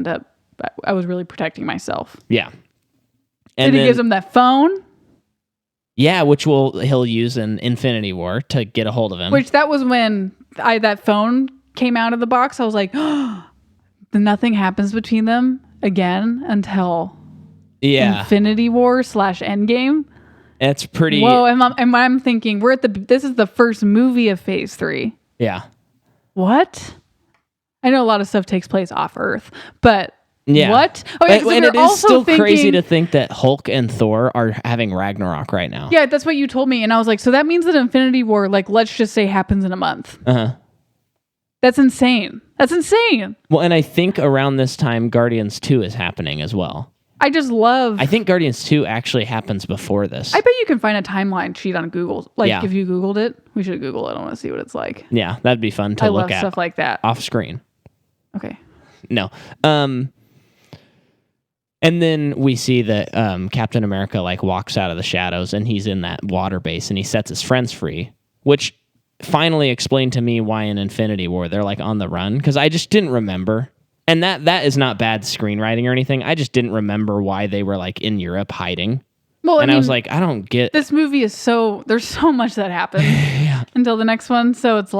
Speaker 2: really protecting myself.
Speaker 1: Yeah.
Speaker 2: And he gives him that phone.
Speaker 1: Yeah, which he'll use in Infinity War to get a hold of him.
Speaker 2: Which that was when that phone came out of the box. I was like, nothing happens between them again until Infinity War / Endgame.
Speaker 1: It's pretty.
Speaker 2: Whoa, and I'm thinking this is the first movie of Phase 3.
Speaker 1: Yeah.
Speaker 2: What? I know a lot of stuff takes place off Earth, but.
Speaker 1: Yeah.
Speaker 2: What? Oh, yeah,
Speaker 1: and it is still crazy to think that Hulk and Thor are having Ragnarok right now.
Speaker 2: Yeah, that's what you told me. And I was like, so that means that Infinity War, like, let's just say happens in a month.
Speaker 1: Uh-huh.
Speaker 2: That's insane. That's insane.
Speaker 1: Well, and I think around this time, Guardians 2 is happening as well.
Speaker 2: I think
Speaker 1: Guardians 2 actually happens before this.
Speaker 2: I bet you can find a timeline sheet on Google. If you Googled it, we should Google it. I want to see what it's like.
Speaker 1: Yeah, that'd be fun to look at.
Speaker 2: Stuff like that.
Speaker 1: Off screen.
Speaker 2: Okay.
Speaker 1: No. And then we see that Captain America walks out of the shadows and he's in that water base and he sets his friends free, which finally explained to me why in Infinity War they're on the run, because I just didn't remember. And that is not bad screenwriting or anything. I just didn't remember why they were in Europe hiding. Well, I was like, I don't get
Speaker 2: this movie there's so much that happens until the next one. So it's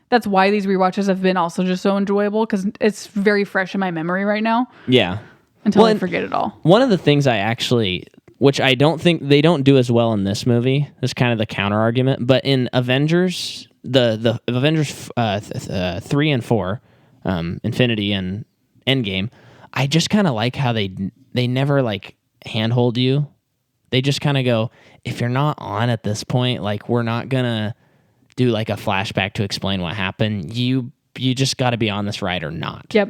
Speaker 2: that's why these rewatches have been also just so enjoyable, because it's very fresh in my memory right now.
Speaker 1: Yeah.
Speaker 2: Until I forget it all.
Speaker 1: One of the things which I don't think they don't do as well in this movie, is kind of the counter argument, but in Avengers, the Avengers 3 and 4, Infinity and Endgame, I just kind of like how they never handhold you. They just kind of go, if you're not on at this point, we're not gonna do a flashback to explain what happened. You just got to be on this ride or not.
Speaker 2: Yep.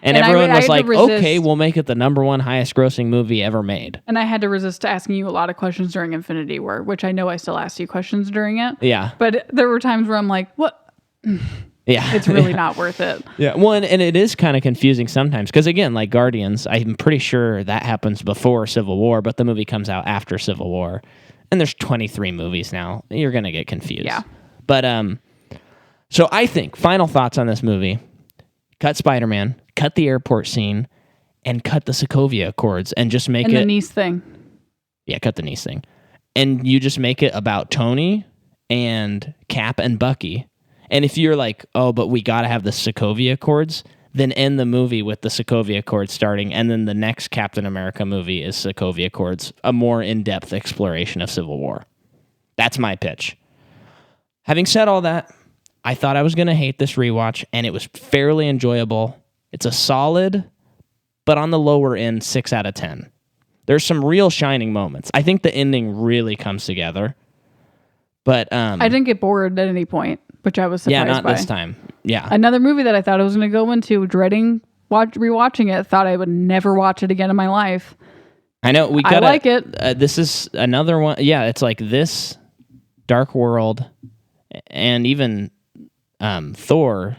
Speaker 1: And everyone was like, okay, we'll make it the #1 highest grossing movie ever made.
Speaker 2: And I had to resist asking you a lot of questions during Infinity War, which I know I still asked you questions during it.
Speaker 1: Yeah.
Speaker 2: But there were times where I'm like, what?
Speaker 1: Yeah.
Speaker 2: It's really not worth it.
Speaker 1: Yeah. One, and it is kind of confusing sometimes because, again, Guardians, I'm pretty sure that happens before Civil War, but the movie comes out after Civil War. And there's 23 movies now. You're going to get confused.
Speaker 2: Yeah.
Speaker 1: But, so I think, final thoughts on this movie: cut Spider-Man, cut the airport scene, and cut the Sokovia Accords, and just make it...
Speaker 2: And the niece thing.
Speaker 1: Yeah, cut the niece thing. And you just make it about Tony and Cap and Bucky. And if you're like, oh, but we got to have the Sokovia Accords, then end the movie with the Sokovia Accords starting, and then the next Captain America movie is Sokovia Accords, a more in-depth exploration of Civil War. That's my pitch. Having said all that, I thought I was going to hate this rewatch, and it was fairly enjoyable. It's a solid, but on the lower end, 6 out of 10. There's some real shining moments. I think the ending really comes together. But
Speaker 2: I didn't get bored at any point, which I was surprised by.
Speaker 1: Yeah, not this time. Yeah.
Speaker 2: Another movie that I thought I was going to go into, dreading rewatching it, thought I would never watch it again in my life.
Speaker 1: I know.
Speaker 2: I like it.
Speaker 1: This is another one. Yeah, it's like this, Dark World, and even Thor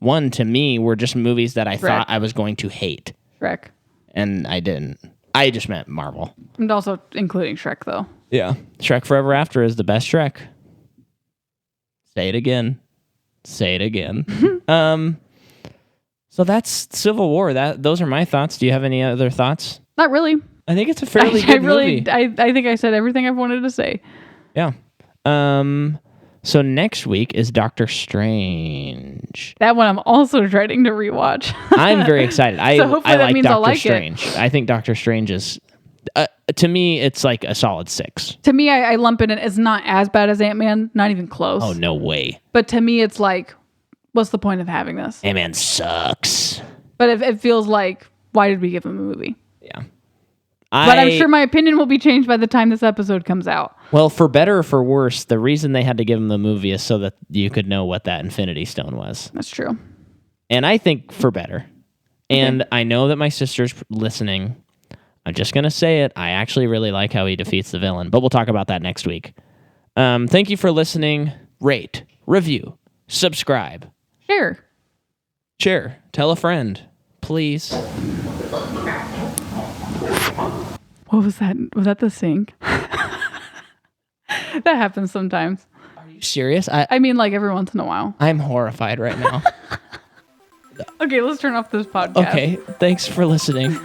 Speaker 1: 1 to me were just movies that I thought I was going to hate.
Speaker 2: Shrek.
Speaker 1: And I didn't. I just meant Marvel.
Speaker 2: And also including Shrek, though.
Speaker 1: Yeah. Shrek Forever After is the best Shrek. Say it again. Say it again. So that's Civil War. Those are my thoughts. Do you have any other thoughts?
Speaker 2: Not really.
Speaker 1: I think it's a fairly good movie.
Speaker 2: I think I said everything I've wanted to say.
Speaker 1: Yeah. So next week is Doctor Strange.
Speaker 2: That one I'm also dreading to rewatch.
Speaker 1: I'm very excited.
Speaker 2: So hopefully that means I'll like
Speaker 1: Strange. I think Doctor Strange is, to me, it's like a solid 6.
Speaker 2: To me, I lump it in. It's not as bad as Ant-Man. Not even close.
Speaker 1: Oh, no way.
Speaker 2: But to me, it's like, what's the point of having this?
Speaker 1: Ant-Man sucks.
Speaker 2: But it feels like, why did we give him a movie?
Speaker 1: Yeah.
Speaker 2: But I'm sure my opinion will be changed by the time this episode comes out.
Speaker 1: Well, for better or for worse, the reason they had to give him the movie is so that you could know what that Infinity Stone was.
Speaker 2: That's true.
Speaker 1: And I think for better. And I know that my sister's listening. I'm just going to say it. I actually really like how he defeats the villain, but we'll talk about that next week. Thank you for listening. Rate, review, subscribe. Share. Tell a friend, please.
Speaker 2: What was that? Was that the sink? That happens sometimes.
Speaker 1: Are you serious?
Speaker 2: I mean, like every once in a while.
Speaker 1: I'm horrified right now.
Speaker 2: Okay, let's turn off this podcast.
Speaker 1: Okay, thanks for listening.